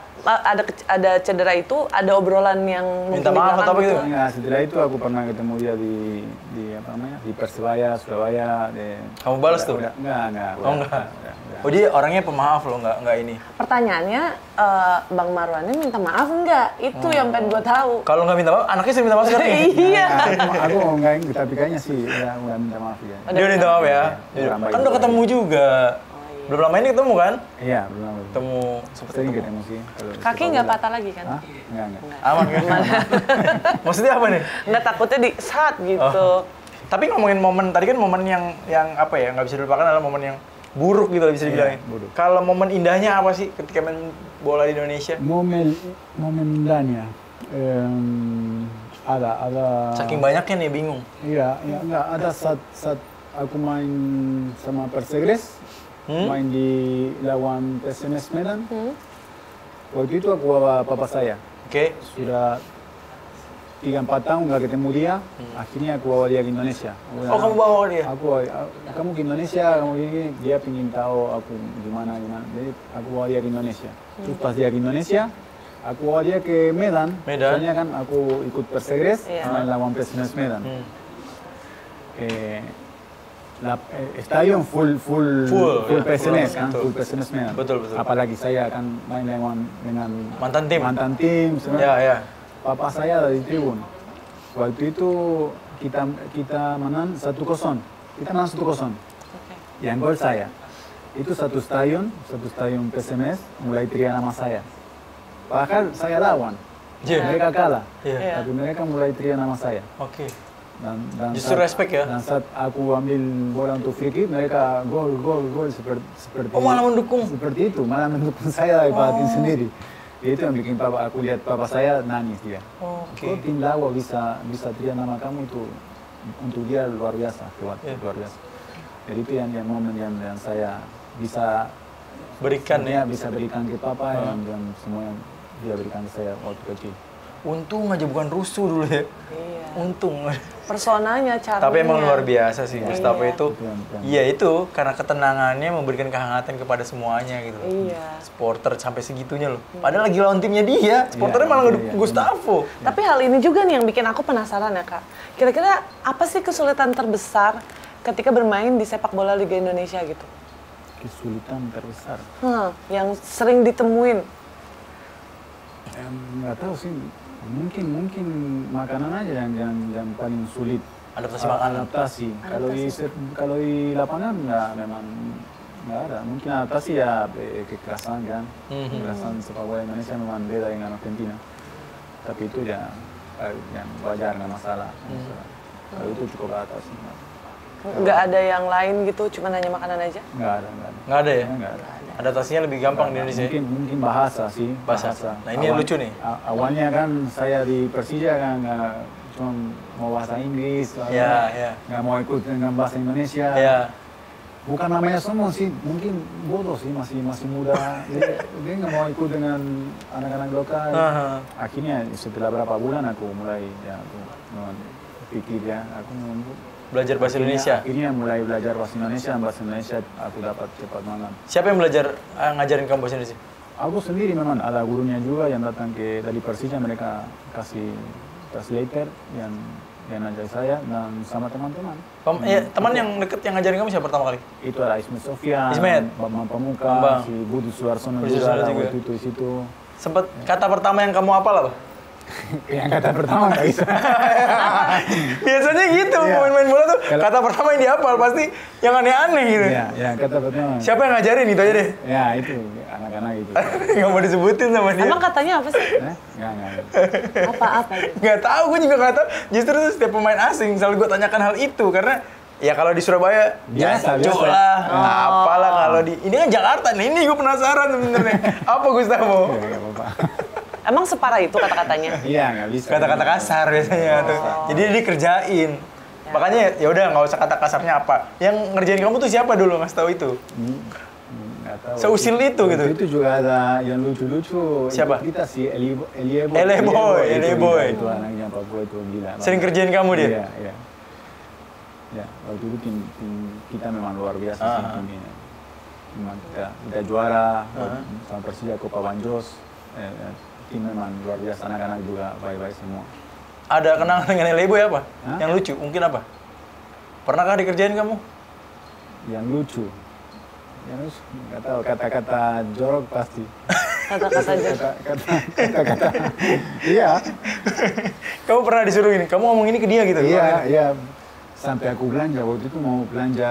ada cedera itu, ada obrolan yang minta maaf atau gitu? Nah, setelah itu aku pernah ketemu dia di Persebaya, Surabaya. Kamu balas tuh? Enggak. Oh enggak. Oh dia orangnya pemaaf loh, enggak ini. Pertanyaannya, Bang Marwan ini minta maaf enggak? Itu yang pengen gue tahu. Kalau nggak minta maaf, anaknya sering minta maaf sekarang. Iya. Aku enggak, tapi kayaknya sih udah minta maaf ya. Dia minta maaf ya? Kan udah ketemu juga. Belum lama ini ketemu kan? Iya, belum lama. Ketemu, sering ketemu sih. Kaki nggak patah lagi kan? Enggak. Aman kan? Maksudnya apa nih? Nggak takutnya di saat gitu. Tapi ngomongin momen, tadi kan momen yang apa ya, nggak bisa dilupakan adalah momen yang buruk gitu bisa dibilangin. Kalau momen indahnya apa sih ketika main bola di Indonesia? Momen indahnya ada. Saking banyaknya nih bingung. Iya, enggak ada saat aku main sama Persegres, main di lawan PSMS Medan. Waktu itu aku bawa papa saya. Oke. Sudah 3-4 tahun nggak ketemu dia, akhirnya aku bawa dia ke Indonesia. Kamu bawa dia? Kamu ke Indonesia, kamu gini, dia ingin tahu aku gimana. Jadi aku bawa dia ke Indonesia. Terus pas dia ke Indonesia, aku awalnya ke Medan. Soalnya kan aku ikut Persegres main lawan PSMS Medan. Stadion full PSMS kan, full PSMS Medan. Betul. Apalagi saya kan main dengan mantan tim. Ya. Papa saya ada di tribun. Waktu itu kita menang 1-0. Kita menang 1-0. Yang gol saya. Itu satu stadion PSMS mulai teriak nama saya. Bahkan saya lawan. Mereka kalah. Tapi mereka mulai teriak nama saya. Dan justru respect ya? Dan saat aku ambil bola untuk free kick, mereka gol seperti malah mendukung? Seperti itu, malah mendukung saya dari tim sendiri. Itu yang bikin aku lihat papa saya nangis dia. Kok tim lawan bisa teriak nama kamu itu untuk dia luar biasa, luar biasa. Jadi itu yang momen yang saya bisa berikan bisa berikan ke papa dan semua yang dia berikan ke saya waktu kecil. Untung aja bukan rusuh dulu ya. Iya. Untung. Personanya, caranya. Tapi emang luar biasa sih Gustavo itu. Iya itu karena ketenangannya memberikan kehangatan kepada semuanya gitu. Iya. Supporter sampai segitunya loh. Padahal lagi lawan timnya dia, supporternya malah ngedukung Gustavo. Tapi hal ini juga nih yang bikin aku penasaran ya Kak. Kira-kira apa sih kesulitan terbesar ketika bermain di sepak bola Liga Indonesia gitu? Kesulitan terbesar? Yang sering ditemuin? Nggak tahu sih. Mungkin makanan aja yang paling sulit. Adaptasi. Kalau di lapangan memang nggak ada. Mungkin adaptasi ya kekerasan kan. Kekerasan sepak bola Indonesia memang beda dengan Argentina. Tapi itu ya yang wajar, nggak masalah. Kalau itu cukup adaptasi. Nggak ada yang lain gitu, cuma hanya makanan aja? Nggak ada. Nggak ada ya? Nggak ada. Adaptasinya lebih gampang di Indonesia? Mungkin bahasa sih. Bahasa. Nah ini yang lucu nih. Awalnya kan saya di Persija kan cuma mau bahasa Inggris, nggak mau ikut dengan bahasa Indonesia. Bukan namanya sombong sih, mungkin bodoh sih, masih muda. Dia nggak mau ikut dengan anak-anak lokal. Akhirnya setelah berapa bulan aku mulai pikir aku belajar bahasa Indonesia? Akhirnya mulai belajar bahasa Indonesia, dan bahasa Indonesia aku dapat cepat banget. Siapa yang ngajarin kamu bahasa Indonesia? Aku sendiri memang, ada gurunya juga yang datang dari Persija, mereka kasih translator yang ngajar saya dan sama teman-teman. Teman yang deket yang ngajarin kamu siapa pertama kali? Itu ada Ismet Sofyan, Bambang Pamuka, si Budi Suarsono juga waktu itu di situ. Sempet kata pertama yang kamu hafal apa? Yang kata pertama nggak bisa. Biasanya gitu, main bola tuh kata pertama yang dihafal pasti yang aneh-aneh gitu. Iya, kata pertama. Siapa yang ngajarin itu aja deh? Ya itu, anak-anak itu. Nggak mau disebutin sama dia. Emang katanya apa sih? Nggak. Apa? Nggak tahu, gue juga nggak tahu. Justru setiap pemain asing selalu gue tanyakan hal itu karena ya kalau di Surabaya biasa lah, apalah kalau di ini kan Jakarta nih, ini gue penasaran sebenarnya. Apa Gustavo? Nggak apa-apa. Emang separah itu kata-katanya? Iya, nggak bisa. Kata-kata kasar biasanya tuh. Jadi dikerjain. Makanya ya udah nggak usah kata kasarnya apa. Yang ngerjain kamu tuh siapa dulu ngasih tahu itu? Nggak tahu. Seusil itu gitu. Itu juga ada yang lucu-lucu. Siapa? Kita si Elieboy. Itu anaknya Papua itu gila. Sering kerjain kamu dia? Iya. Ya, waktu itu tim kita memang luar biasa sih timnya. Memang kita juara sama Persija Copa Banjos. Tim memang luar biasa, anak-anak juga baik-baik semua. Ada kenangan dengan Elieboy apa? Yang lucu, mungkin apa? Pernahkah dikerjain kamu? Yang lucu? Nggak tahu, kata-kata jorok pasti. Kata-kata jorok? Kata-kata, iya. Kamu pernah disuruh ini, kamu ngomong ini ke dia gitu? Iya. Sampai aku belanja, waktu itu mau belanja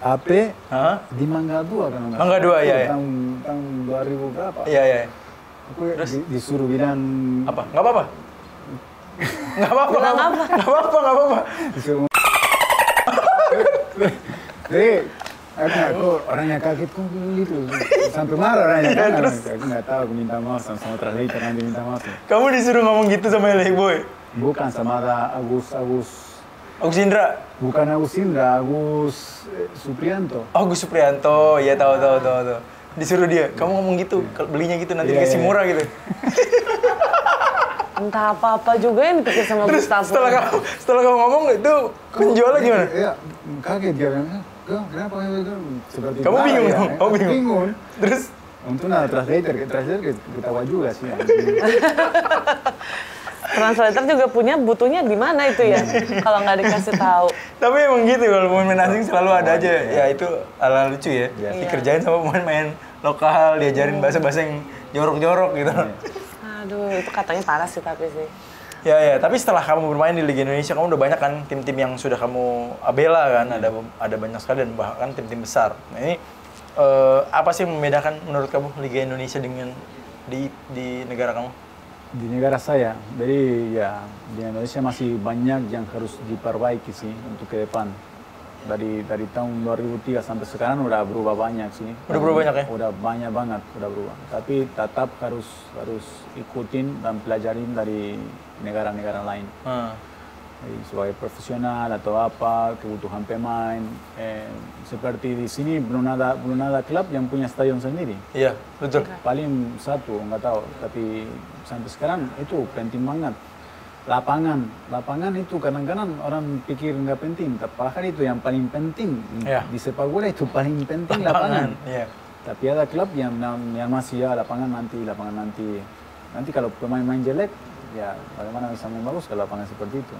AP di Mangga 2 kan? Mangga 2, iya. Tahun 2000 berapa? Iya. Aku disuruh bilang... Apa? Nggak apa-apa? Nggak apa-apa. Disuruh... Jadi, aku orangnya kaget kok gitu. Sampai marah orangnya kan. Aku nggak tahu, aku minta maaf sama translator, nanti minta maaf. Kamu disuruh ngomong gitu sama Elieboy? Bukan, sama ada Agus Indra? Bukan Agus Indra, Agus Suprianto. Agus Suprianto, ya tahu. Disuruh dia, kamu ngomong gitu, belinya gitu nanti dikasih murah gitu. Entah apa-apa juga yang dipikir sama Gustavo. Setelah kamu ngomong itu penjualnya gimana? Iya, kaget dia bilang, kenapa? Seperti kamu bingung dong? Bingung. Terus? Untung ada translator ketawa juga sih. Translator juga butuhnya di mana itu ya, kalau nggak dikasih tahu. Tapi emang gitu, kalau pemain asing selalu ada aja, ya itu ala lucu ya. Dikerjain sama pemain lokal, diajarin bahasa-bahasa yang jorok-jorok gitu. Aduh, itu katanya parah sih tapi sih. Ya, tapi setelah kamu bermain di Liga Indonesia, kamu udah banyak kan tim-tim yang sudah kamu bela kan, ada banyak sekali dan bahkan tim-tim besar. Nah ini apa sih yang membedakan menurut kamu Liga Indonesia dengan di negara kamu? Di negara saya, jadi ya di Indonesia masih banyak yang harus diperbaiki sih untuk ke depan. Dari tahun 2003 sampai sekarang udah berubah banyak sih. Udah berubah banyak ya? Udah banyak banget, udah berubah. Tapi tetap harus ikutin dan pelajarin dari negara-negara lain. Jadi, sebagai profesional atau apa, kebutuhan pemain. Seperti di sini belum ada klub yang punya stadion sendiri. Iya, betul. Paling satu, nggak tahu. Tapi sampai sekarang itu penting banget. Lapangan itu kadang-kadang orang pikir nggak penting, padahal itu yang paling penting. Di sepak bola itu paling penting lapangan. Tapi ada klub yang masih lapangan nanti. Nanti kalau pemain jelek, ya bagaimana bisa main bagus kalau lapangan seperti itu.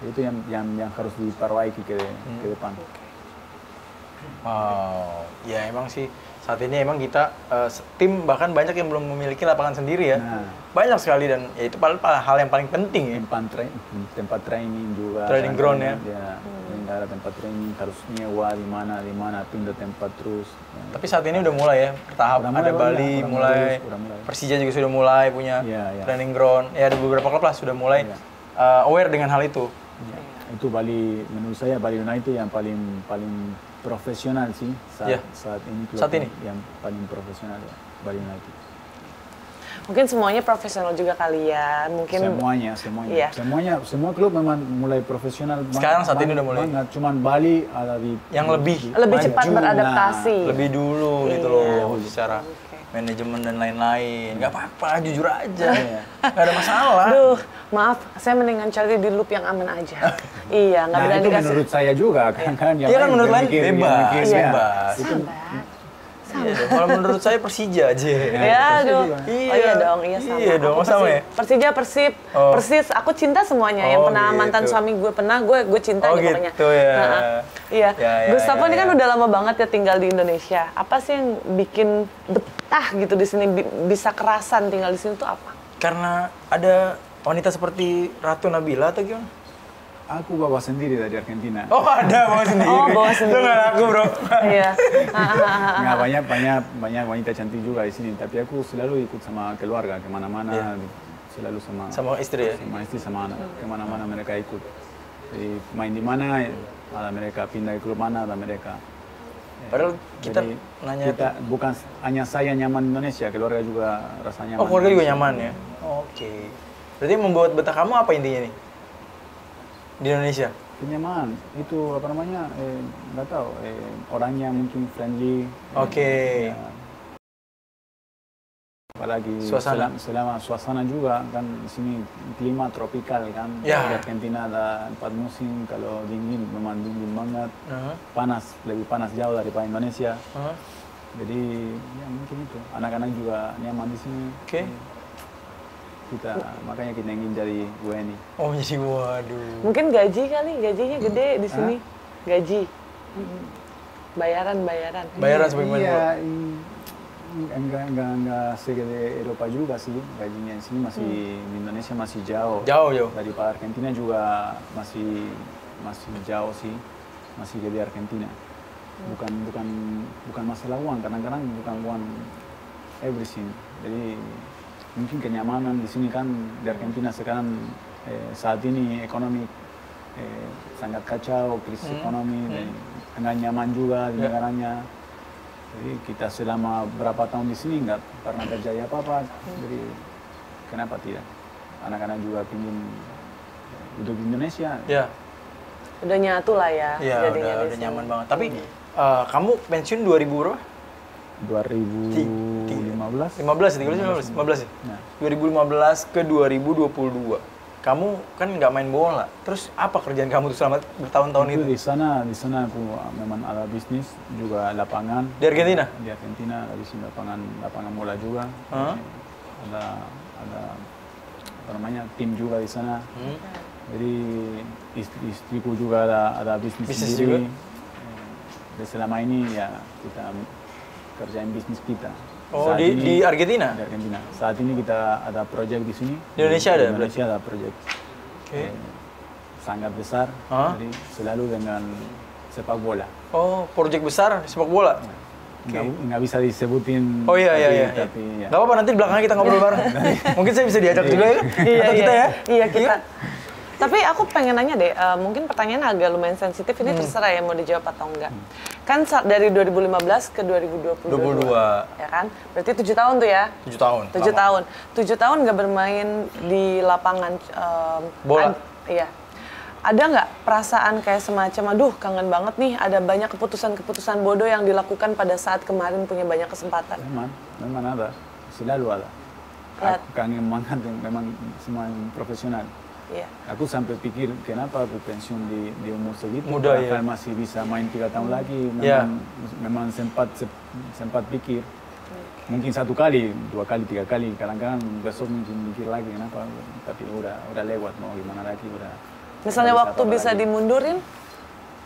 Itu yang harus diperbaiki ke depan. Wow, ya emang sih saat ini emang kita tim bahkan banyak yang belum memiliki lapangan sendiri ya. Banyak sekali dan ya itu hal yang paling penting ya. Tempat training juga. Training ground ya. Ada tempat training harus nyewa di mana pindah tempat terus. Tapi saat ini udah mulai ya, bertahap ada Bali mulai. Persija juga sudah mulai punya training ground. Ya ada beberapa klub lah sudah mulai aware dengan hal itu. Itu Bali, menurut saya Bali United yang paling profesional sih saat ini yang paling profesional ya, Bali United. Mungkin semuanya profesional juga kali ya, mungkin semuanya. Iya. Semua klub memang mulai profesional. Sekarang saat ini udah mulai. Cuman Bali ada yang lebih cepat beradaptasi. Lebih dulu gitu loh secara manajemen dan lain-lain. Nggak apa-apa, jujur aja. Nggak ada masalah. Duh, maaf, saya mendingan cari di loop yang aman aja. Iya, nggak berani itu menurut saya juga kan. Iya kan menurut lain bebas. Kalau menurut saya Persija aja. Ya, aduh. Iya dong, sama. Iya dong, sama ya. Persija, Persib, Persis, aku cinta semuanya. Yang pernah mantan suami gue gue cinta pokoknya. Gitu ya. Iya. Gustavo ini kan udah lama banget ya tinggal di Indonesia. Apa sih yang bikin betah gitu di sini, bisa kerasan tinggal di sini tuh apa? Karena ada wanita seperti Ratu Nabila atau gimana? Aku bawa sendiri dari Argentina. Oh ada bawa sendiri. Bawa sendiri. Itu nggak aku bro. Iya. Nggak banyak wanita cantik juga di sini. Tapi aku selalu ikut sama keluarga kemana-mana. Selalu sama istri ya. Sama istri sama anak. Kemana-mana mereka ikut. Jadi main di mana ada mereka, pindah ke klub mana ada mereka. Padahal kita bukan hanya saya nyaman di Indonesia, keluarga juga rasanya nyaman. Oh keluarga juga nyaman ya. Oke. Berarti yang membuat betah kamu apa intinya nih? Di Indonesia? Kenyaman, itu apa namanya, nggak tahu, orangnya mungkin friendly. Oke. Apalagi selama suasana juga, kan di sini klima tropikal kan. Di Argentina ada 4 musim, kalau dingin memang dingin banget. Panas, lebih panas jauh daripada Indonesia. Jadi ya mungkin itu, anak-anak juga nyaman di sini. Makanya kita ingin jadi WNI. Oh jadi waduh. Mungkin gajinya gede di sini. Gaji. Bayaran. Bayaran sebagai pemain bola. Enggak segede Eropa juga sih. Gajinya di sini masih di Indonesia masih jauh. Jauh. Daripada Argentina juga masih jauh sih. Masih gede Argentina. Bukan masalah uang, kadang-kadang bukan uang everything. Jadi mungkin kenyamanan di sini kan di Argentina sekarang saat ini ekonomi sangat kacau, krisis ekonomi, dan nggak nyaman juga di negaranya. Jadi kita selama berapa tahun di sini nggak pernah terjadi apa-apa. Jadi kenapa tidak? Anak-anak juga ingin hidup di Indonesia. Ya. Udah nyatu lah ya. Iya, udah nyaman banget. Tapi kamu pensiun 2000 berapa? 2015 ya? 2015 ke 2022. kamu kan nggak main bola. Terus apa kerjaan kamu tuh selama bertahun-tahun itu? Di sana aku memang ada bisnis juga lapangan. Di Argentina? Di Argentina ada bisnis lapangan bola juga. Ada apa namanya tim juga di sana. Jadi istriku juga ada bisnis sendiri. Juga? Selama ini ya kita kerjain bisnis kita. Oh, di Argentina? Di Argentina. Saat ini kita ada proyek di sini. Di Indonesia ada? Di Indonesia ada proyek. Sangat besar. Jadi selalu dengan sepak bola. Oh, proyek besar sepak bola? Nggak bisa disebutin. Oh iya. Tapi ya. Nggak apa-apa, nanti belakangnya kita ngobrol bareng. Mungkin saya bisa diajak juga ya? Atau kita ya? Iya, kita. Tapi aku pengen nanya deh, mungkin pertanyaan agak lumayan sensitif, ini terserah ya mau dijawab atau enggak. Kan dari 2015 ke 2022, ya kan? Berarti 7 tahun tuh ya? 7 tahun. 7 tahun. 7 tahun nggak bermain di lapangan bola? Iya. Ada nggak perasaan kayak semacam, aduh kangen banget nih, ada banyak keputusan-keputusan bodoh yang dilakukan pada saat kemarin punya banyak kesempatan? Memang ada, selalu ada. Aku kangen banget, memang semua profesional. Iya. Aku sampai pikir kenapa aku pensiun di umur segitu. Muda ya. Masih bisa main 3 tahun lagi. Memang sempat pikir. Mungkin 1 kali, 2 kali, 3 kali. Kadang-kadang besok mungkin mikir lagi kenapa. Tapi udah lewat, mau gimana lagi udah. Misalnya waktu bisa dimundurin?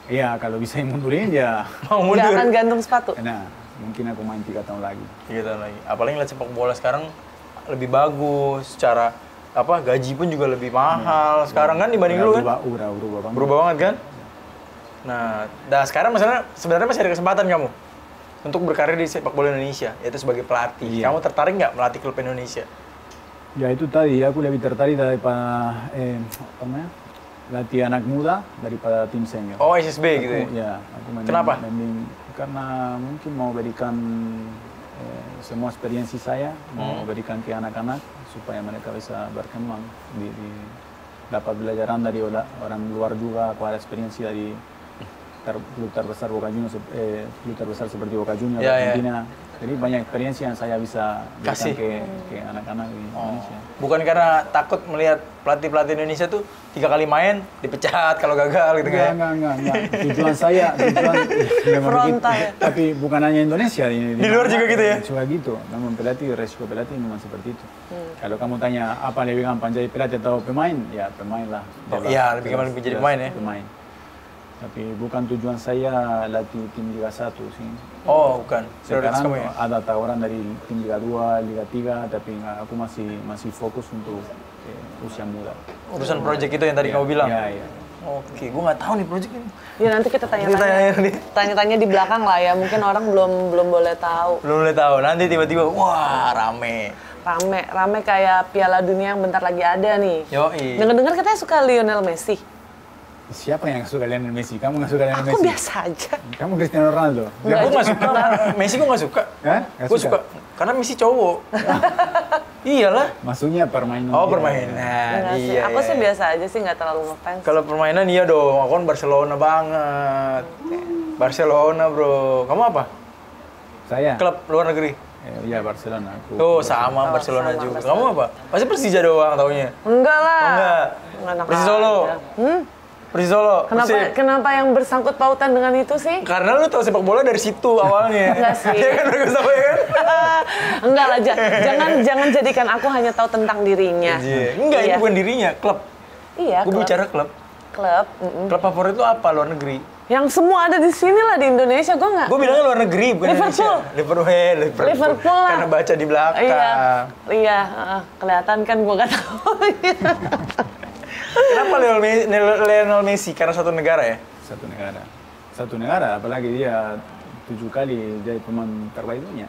Iya, kalau bisa dimundurin ya. Mau mundur. Nggak akan gantung sepatu? Nah, mungkin aku main 3 tahun lagi. 3 tahun lagi. Apalagi ngeliat sepak bola sekarang lebih bagus secara gaji pun juga lebih mahal sekarang kan dibanding dulu kan? Berubah banget kan? Nah, sekarang sebenarnya masih ada kesempatan kamu untuk berkarir di sepak bola Indonesia, yaitu sebagai pelatih. Kamu tertarik nggak melatih klub Indonesia? Ya itu tadi, aku lebih tertarik daripada latih anak muda daripada tim senior. Oh, SSB gitu Ya, ya? aku Kenapa? Karena mungkin mau berikan semua eksperiensi saya, mau berikan ke anak-anak supaya mereka bisa berkembang, dapat belajaran dari orang luar juga, aku ada eksperiensi dari klub terbesar Boca Juniors, klub terbesar seperti Boca Juniors, Argentina. Jadi banyak eksperiensi yang saya bisa berikan ke anak-anak di Indonesia. Bukan karena takut melihat pelatih-pelatih Indonesia tuh 3 kali main dipecat kalau gagal gitu kan? Enggak. Tujuan saya, frontal ya. Tapi bukan hanya Indonesia. Di luar juga gitu ya? Juga gitu. Memang resiko pelatih memang seperti itu. Kalau kamu tanya apa lebih gampang jadi pelatih atau pemain, ya pemain lah. Iya, lebih gampang jadi pemain ya? Pemain. Tapi bukan tujuan saya latih tim Liga 1 sih. Oh, bukan. Sekarang ada tawaran dari tim Liga 2, Liga 3, tapi aku masih fokus untuk usia muda. Urusan proyek itu yang tadi kamu bilang? Iya. Oke, gue nggak tahu nih proyek ini. Ya nanti kita tanya-tanya di belakang lah ya, mungkin orang belum boleh tahu. Belum boleh tahu, nanti tiba-tiba, wah rame kayak Piala Dunia yang bentar lagi ada nih. Yoi. Dengar-dengar katanya suka Lionel Messi. Siapa yang suka Lionel Messi? Kamu nggak suka Lionel Messi? Aku biasa aja. Kamu Cristiano Ronaldo? Aku nggak suka. Messi gue nggak suka. Gue suka. Karena Messi cowok. Iyalah. Maksudnya permainan. Oh, permainan. Iya. Aku sih biasa aja sih, nggak terlalu ngefans. Kalau permainan iya dong. Aku kan Barcelona banget. Barcelona, bro. Kamu apa? Saya. Klub luar negeri. Iya, Barcelona. Tuh, sama Barcelona juga. Barcelona. Kamu apa? Pasti Persija doang taunya. Enggak lah. Enggak. Persis Solo. Persis Solo. Kenapa yang bersangkut pautan dengan itu sih? Karena lu tahu sepak bola dari situ awalnya. Enggak sih. Iya kan, Bagus apa ya? Enggak lah, jangan jadikan aku hanya tahu tentang dirinya. Enggak, ini bukan dirinya, klub. Iya, Gue bicara klub. Klub favorit lu apa luar negeri? Yang semua ada di sini lah di Indonesia, gue nggak. Gue bilangnya luar negeri, bukan Indonesia. Liverpool lah. Karena baca di belakang. Iya, kelihatan kan gue nggak tahu. Kenapa Lionel Messi? Karena satu negara ya? Satu negara, apalagi dia 7 kali jadi pemain terbaik dunia.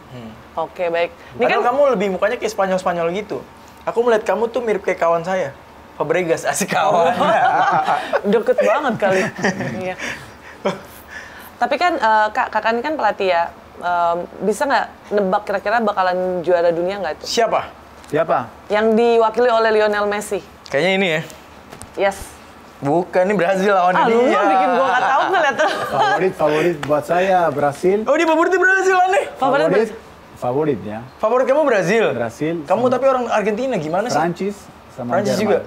Oke, baik. Ini kan kamu lebih mukanya kayak Spanyol gitu. Aku melihat kamu tuh mirip kayak kawan saya. Fabregas, asik kawan. Deket banget kali. Iya. Tapi kan kakak ini kan pelatih ya. Bisa nggak nebak kira-kira bakalan juara dunia nggak itu? Siapa? Yang diwakili oleh Lionel Messi. Kayaknya ini ya. Yes. Bukan, ini Brazil lawan dia. Lu mah bikin gua nggak tahu ngeliat. Favorit buat saya Brasil. Oh, dia favoritnya Brazil aneh. Favorit ya. Favorit kamu Brazil. Kamu tapi orang Argentina gimana sih? Prancis sama Prancis Jerman. juga.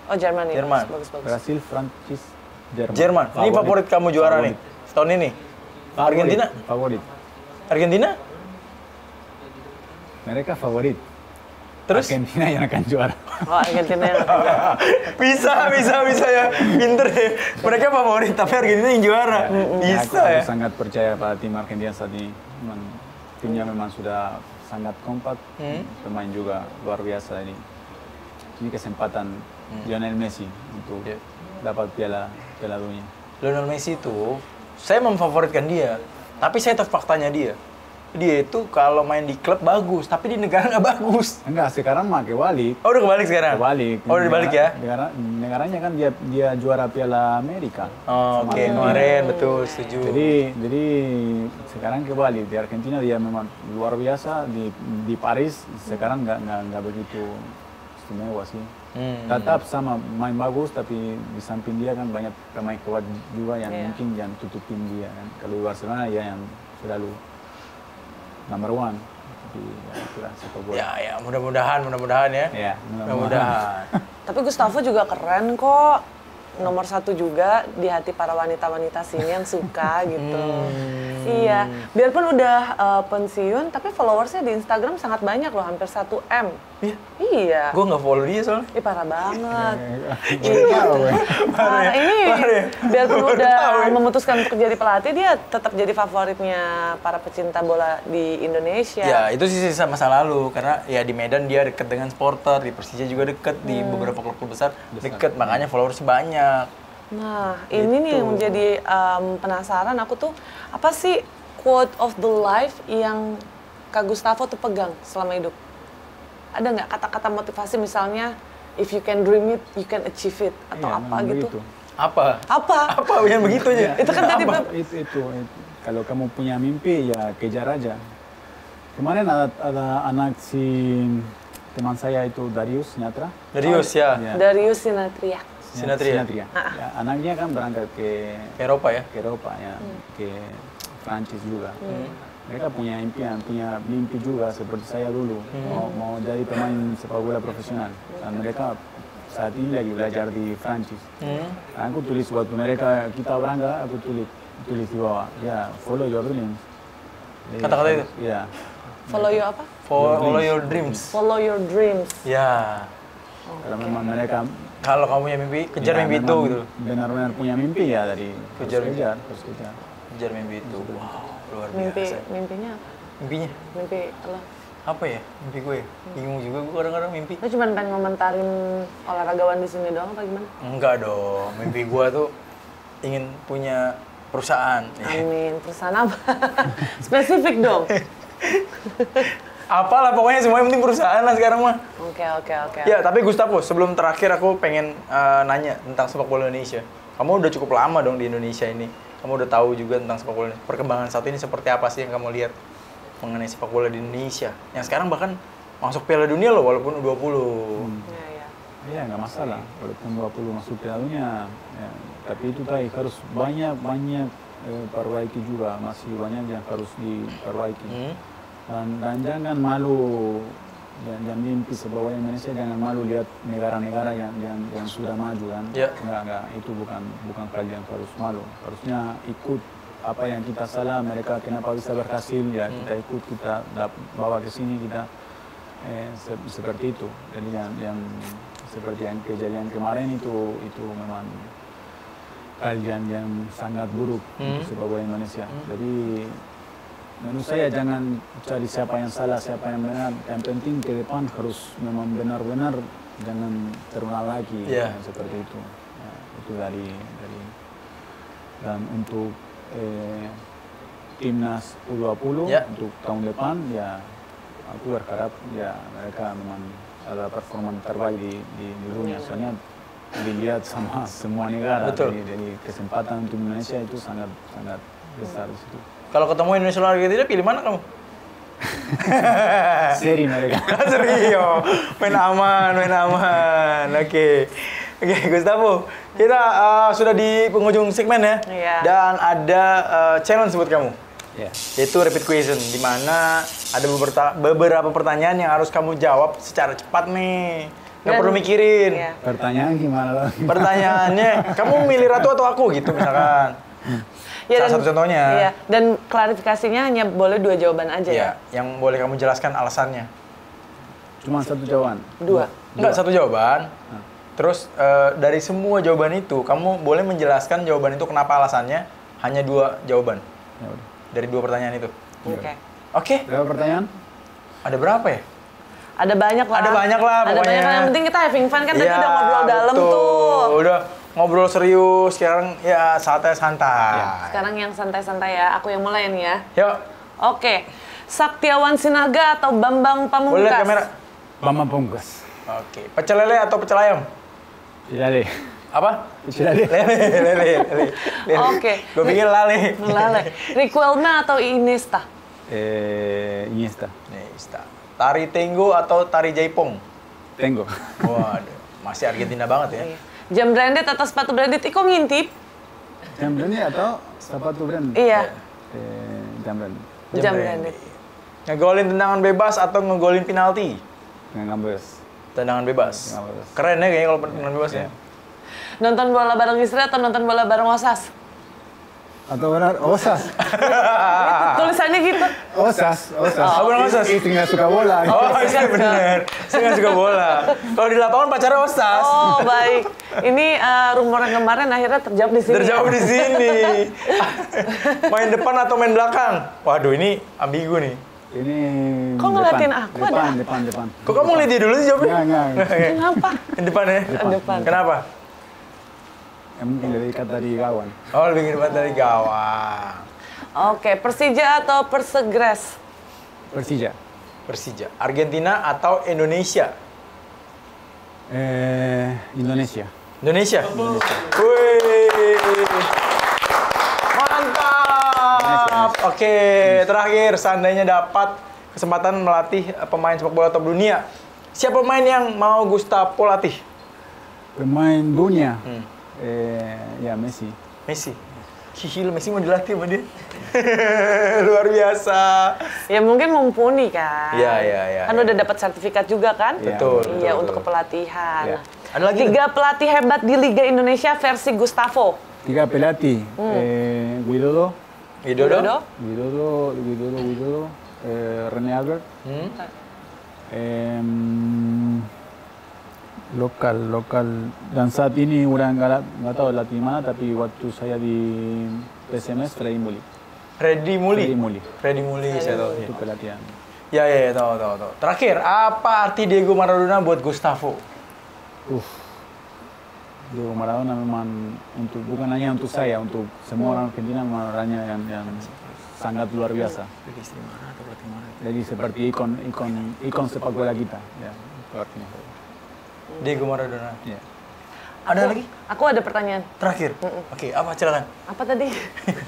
Oh, Jerman ya. Jerman. Bagus. Brasil, Prancis, Jerman. Jerman. Ini favorit kamu juara nih setahun ini. Argentina? Favorit. Argentina? Mereka favorit. Terus? Argentina yang akan juara. Oh, Argentina yang akan juara. bisa ya. Pinter ya. Mereka favorit, tapi Argentina yang juara. Bisa ya. Aku sangat percaya pada tim Argentina saat ini. Timnya memang sudah sangat kompak. Pemain juga luar biasa ini. Ini kesempatan Lionel Messi untuk dapat piala dunia. Lionel Messi itu, saya memfavoritkan dia. Tapi saya tahu faktanya dia. Dia itu kalau main di klub bagus, tapi di negara nggak bagus. Enggak, sekarang mah kebalik. Oh, udah kebalik sekarang? Kebalik. Oh, udah dibalik ya? Negaranya kan dia juara Piala Amerika. Oh, oke, kemarin betul, setuju. Jadi sekarang kebalik. Di Argentina dia memang luar biasa. Di Paris sekarang nggak begitu istimewa sih. Tetap sama main bagus, tapi di samping dia kan banyak pemain kuat juga yang mungkin yang tutupin dia kan. Kalau di Barcelona ya yang selalu number one di sepak bola. Ya, mudah-mudahan ya. Ya, mudah-mudahan. Tapi Gustavo juga keren kok. Nomor 1 juga di hati para wanita-wanita sini yang suka gitu. Iya, biarpun udah pensiun, tapi followersnya di Instagram sangat banyak loh, hampir 1 M. Iya. Gue nggak follow dia soalnya. Ih, parah banget. Iya. Parah ini, biarpun udah memutuskan untuk jadi pelatih, dia tetap jadi favoritnya para pecinta bola di Indonesia. Ya, itu sih sisa masa lalu. Karena ya di Medan dia deket dengan supporter, di Persija juga deket, di beberapa klub besar deket, makanya followersnya banyak. Nah, ini nih yang menjadi penasaran aku tuh, apa sih quote of the life yang Kak Gustavo tuh pegang selama hidup? Ada nggak kata-kata motivasi misalnya, if you can dream it, you can achieve it, atau apa gitu? Begitu. Apa yang begitu aja? Itu kan tadi itu kalau kamu punya mimpi ya kejar aja. Kemarin ada anak si teman saya itu Darius Sinatra. Darius ya. Darius Sinatria. Sinatria. Ya, anaknya kan berangkat ke Eropa ya. Ke Eropa ya, ke Prancis juga. Mereka punya mimpi juga seperti saya dulu, mau jadi pemain sepak bola profesional. Dan mereka saat ini lagi belajar di Prancis. Aku tulis waktu kita berangkat, aku tulis di bawah, ya follow your dreams. Kata-kata itu? Ya. Follow your apa? Follow your dreams. Follow your dreams. Ya. Kalau memang mereka kalau kamu punya mimpi, kejar mimpi itu gitu. Benar-benar punya mimpi ya dari kejar mimpi itu. Wow, luar biasa. Mimpinya apa? Mimpi lo? Apa ya? Mimpi gue. Bingung juga gue kadang-kadang mimpi. Lo cuma pengen ngomentarin olahragawan di sini doang apa gimana? Enggak dong. Mimpi gue tuh ingin punya perusahaan. Amin. Perusahaan apa? Spesifik dong. Apalah pokoknya semuanya penting perusahaan lah sekarang mah. Oke. Ya, tapi Gustavo, sebelum terakhir aku pengen nanya tentang sepak bola Indonesia. Kamu udah cukup lama dong di Indonesia ini. Kamu udah tahu juga tentang sepak bola. Perkembangan saat ini seperti apa sih yang kamu lihat mengenai sepak bola di Indonesia? Yang sekarang bahkan masuk Piala Dunia loh walaupun U20. Iya, nggak masalah. Walaupun 20 masuk Piala Dunia. Ya, tapi itu tadi harus banyak perbaiki juga. Masih banyak yang harus diperbaiki. Dan jangan malu, jangan mimpi sepak bola Indonesia, jangan malu lihat negara-negara yang sudah maju kan. Enggak, itu bukan hal yang harus malu. Harusnya ikut apa yang kita salah, mereka kenapa bisa berhasil, ya kita ikut, kita bawa ke sini, kita seperti itu. Jadi yang seperti yang kejadian kemarin itu memang hal yang sangat buruk untuk sepak bola Indonesia. Jadi menurut saya jangan cari siapa yang salah, siapa yang benar. Yang penting ke depan harus memang benar-benar jangan terulang lagi seperti itu. Ya, itu dari dan untuk timnas U20 untuk tahun depan ya aku berharap ya mereka memang ada performa terbaik di dunia. Soalnya dilihat sama semua negara. Jadi kesempatan untuk Indonesia itu sangat besar di situ. Kalau ketemu Indonesia lawan Argentina, pilih mana kamu? Seri mereka. Serius, main aman. Oke, Gustavo, kita sudah di penghujung segmen ya. Dan ada challenge buat kamu. Yaitu rapid question, di mana ada beberapa pertanyaan yang harus kamu jawab secara cepat nih. Nggak perlu mikirin. Iya. Pertanyaan gimana lagi? Pertanyaannya, kamu milih Ratu atau aku gitu misalkan. Ya, Salah satu contohnya. Iya. Dan klarifikasinya hanya boleh 2 jawaban aja Iya, ya? yang boleh kamu jelaskan alasannya. Cuma satu jawaban. 2. Enggak, satu jawaban. Terus dari semua jawaban itu, kamu boleh menjelaskan jawaban itu kenapa alasannya. Hanya 2 jawaban. Ya udah. Dari 2 pertanyaan itu. Oke. Oke. Berapa pertanyaan? Ada berapa ya? Ada banyak lah. Ada banyak lah Ada pokoknya. banyak lah. Yang penting kita having fun kan tadi Iya, udah ngobrol dalam betul. tuh. Udah ngobrol serius, sekarang ya santai-santai. Sekarang yang santai-santai ya. Aku yang mulai nih ya. Yuk, Oke. Saktiawan Sinaga atau Bambang Pamungkas? boleh lihat kamera. Bambang Pamungkas. Oke, pecel lele atau pecel ayam? Lele. Apa? Lele. Lele. Oke. Gue pikir lale. Lale. Riquelme atau Iniesta? Iniesta. Iniesta. Tari Tenggo atau tari Jaipong? Tengo. Waduh, masih Argentina banget ya. Jam branded atau sepatu branded? Iko ngintip. Jam branded atau sepatu brand? Iya. Jam branded. Jam branded. Ngegolin tendangan bebas atau ngegolin penalti? Dengan bebas. Tendangan bebas. Tendangan bebas. Keren ya kayaknya kalau tendangan bebas ya. Nonton bola bareng istri atau nonton bola bareng Osas? Atau benar Osas. Tulisannya gitu. Osas. Oh, benar Osas. Istri nggak suka bola. Oh iya benar. Saya nggak suka bola. Kalau di lapangan pacarnya Osas. Oh baik. Ini rumor yang kemarin akhirnya terjawab di sini. Terjawab di sini. Main depan atau main belakang? Waduh ini ambigu nih. Ini Kok ngeliatin aku ada? depan. Kok kamu lihat dia dulu sih jawabnya? Enggak. Kenapa? Yang depan ya? Depan. Kenapa? Yang mungkin lebih dekat dari kawan. Oh lebih depan dari gawang. Oke, Persija atau Persegres? Persija. Persija. Argentina atau Indonesia? Indonesia. Indonesia. Wih. Mantap. Oke, terakhir seandainya dapat kesempatan melatih pemain sepak bola top dunia, siapa pemain yang mau Gustavo latih? Pemain dunia. Ya Messi. Messi. Gila, Messi mau dilatih sama dia. Luar biasa. Ya mungkin mumpuni kan. Iya. Kan udah dapat sertifikat juga kan? Betul. Iya, untuk kepelatihan. Iya. Ada lagi 3 pelatih hebat di Liga Indonesia versi Gustavo. 3 pelatih. Widodo. Widodo. Rene Albert. Lokal. Dan saat ini udah nggak tahu latih mana, tapi waktu saya di PSMS, Freddy Muli. Saya tahu. Itu pelatihan. Ya, tahu. Terakhir, apa arti Diego Maradona buat Gustavo? Diego Maradona memang bukan hanya untuk saya, untuk semua orang Argentina memang orangnya yang sangat luar biasa. Jadi seperti ikon sepak bola kita. Ya, itu artinya. Diego Maradona. Ya. Ada lagi? Aku ada pertanyaan. Terakhir. Oke, apa silakan? Apa tadi?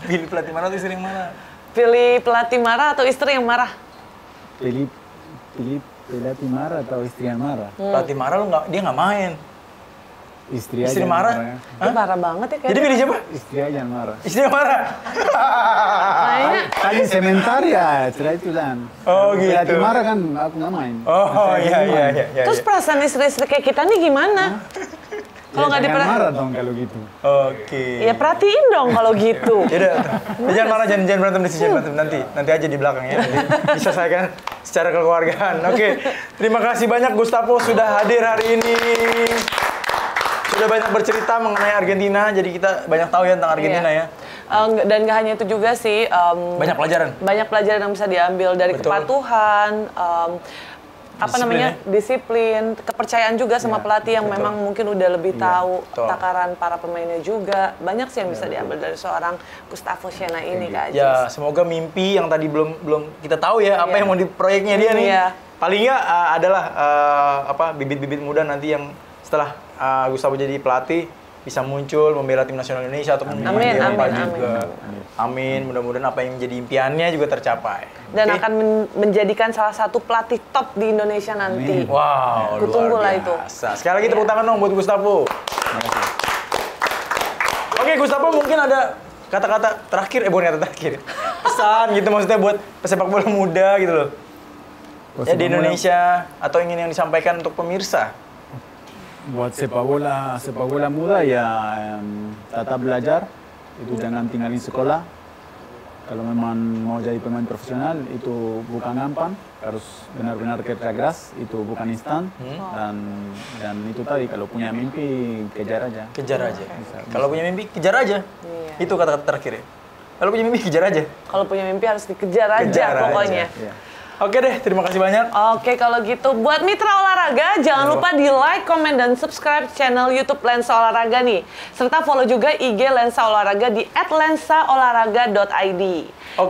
Pilih pelatih mana atau istri yang mana? Pilih pelatih marah atau istri yang marah? Pilih pelatih marah atau istri yang marah? Pelatih marah dia nggak main. Istri Istri aja yang marah? Itu marah banget ya kayaknya. Jadi pilih siapa? Istri aja yang marah. Istri yang marah. Kayaknya Tadi sebentar ya, setelah itu dan. Oh, gitu. Pelatih marah kan aku nggak main. Oh iya. terus perasaan istri-istri kayak kita nih gimana? Kalau nggak jangan diperhatiin, marah dong kalau gitu. Oke. ya perhatiin dong kalau gitu. Yaudah, jangan marah, jangan berantem di sini, jangan berantem nanti aja di belakang ya. Nanti diselesaikan secara kekeluargaan. Oke, terima kasih banyak Gustavo sudah hadir hari ini. Sudah banyak bercerita mengenai Argentina, jadi kita banyak tahu ya tentang Argentina ya. Dan nggak hanya itu juga sih. Banyak pelajaran. Banyak pelajaran yang bisa diambil dari Betul. kepatuhan. Disiplin, kepercayaan juga sama pelatih yang memang mungkin udah lebih tahu betul. takaran para pemainnya juga. Banyak sih yang bisa diambil dari seorang Gustavo Siena ini, Kak Ajis. Ya, semoga mimpi yang tadi belum kita tahu ya apa yang mau di proyeknya dia nih. Iya. Paling nggak adalah bibit-bibit muda nanti yang setelah Gustavo jadi pelatih bisa muncul membela tim nasional Indonesia ataupun Amin, apa amin, juga. Amin. Mudah-mudahan apa yang menjadi impiannya juga tercapai. Dan Oke? akan menjadikan salah satu pelatih top di Indonesia nanti. Wow, Kutunggu luar lah itu. biasa. Sekali lagi tepuk tangan dong buat Gustavo. Oke, Gustavo mungkin ada kata-kata terakhir, bukan kata terakhir. Pesan gitu maksudnya buat pesepak bola muda gitu loh. Ya di Indonesia atau ingin yang disampaikan untuk pemirsa. buat sepak bola muda ya tetap belajar, itu jangan tinggalin sekolah. Kalau memang mau jadi pemain profesional itu bukan gampang, harus benar-benar kerja keras, itu bukan instan. Dan itu tadi kalau punya mimpi kejar aja. Kejar aja. Kalau punya mimpi kejar aja. Iya. Itu kata-kata terakhir ya. Kalau punya mimpi kejar aja. Kalau punya mimpi harus dikejar aja pokoknya. Iya. Oke deh, terima kasih banyak. Oke, kalau gitu buat mitra olahraga, jangan lupa di like, komen, dan subscribe channel YouTube Lensa Olahraga nih. Serta follow juga IG Lensa Olahraga di @lensaolahraga.id.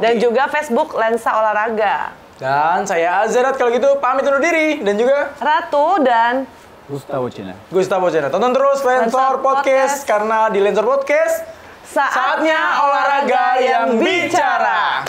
Dan juga Facebook Lensa Olahraga. Dan saya Azerat kalau gitu pamit undur diri. Dan juga Ratu dan Gustavo Cina. Tonton terus Lensor Podcast karena di Lensor Podcast saatnya olahraga yang bicara.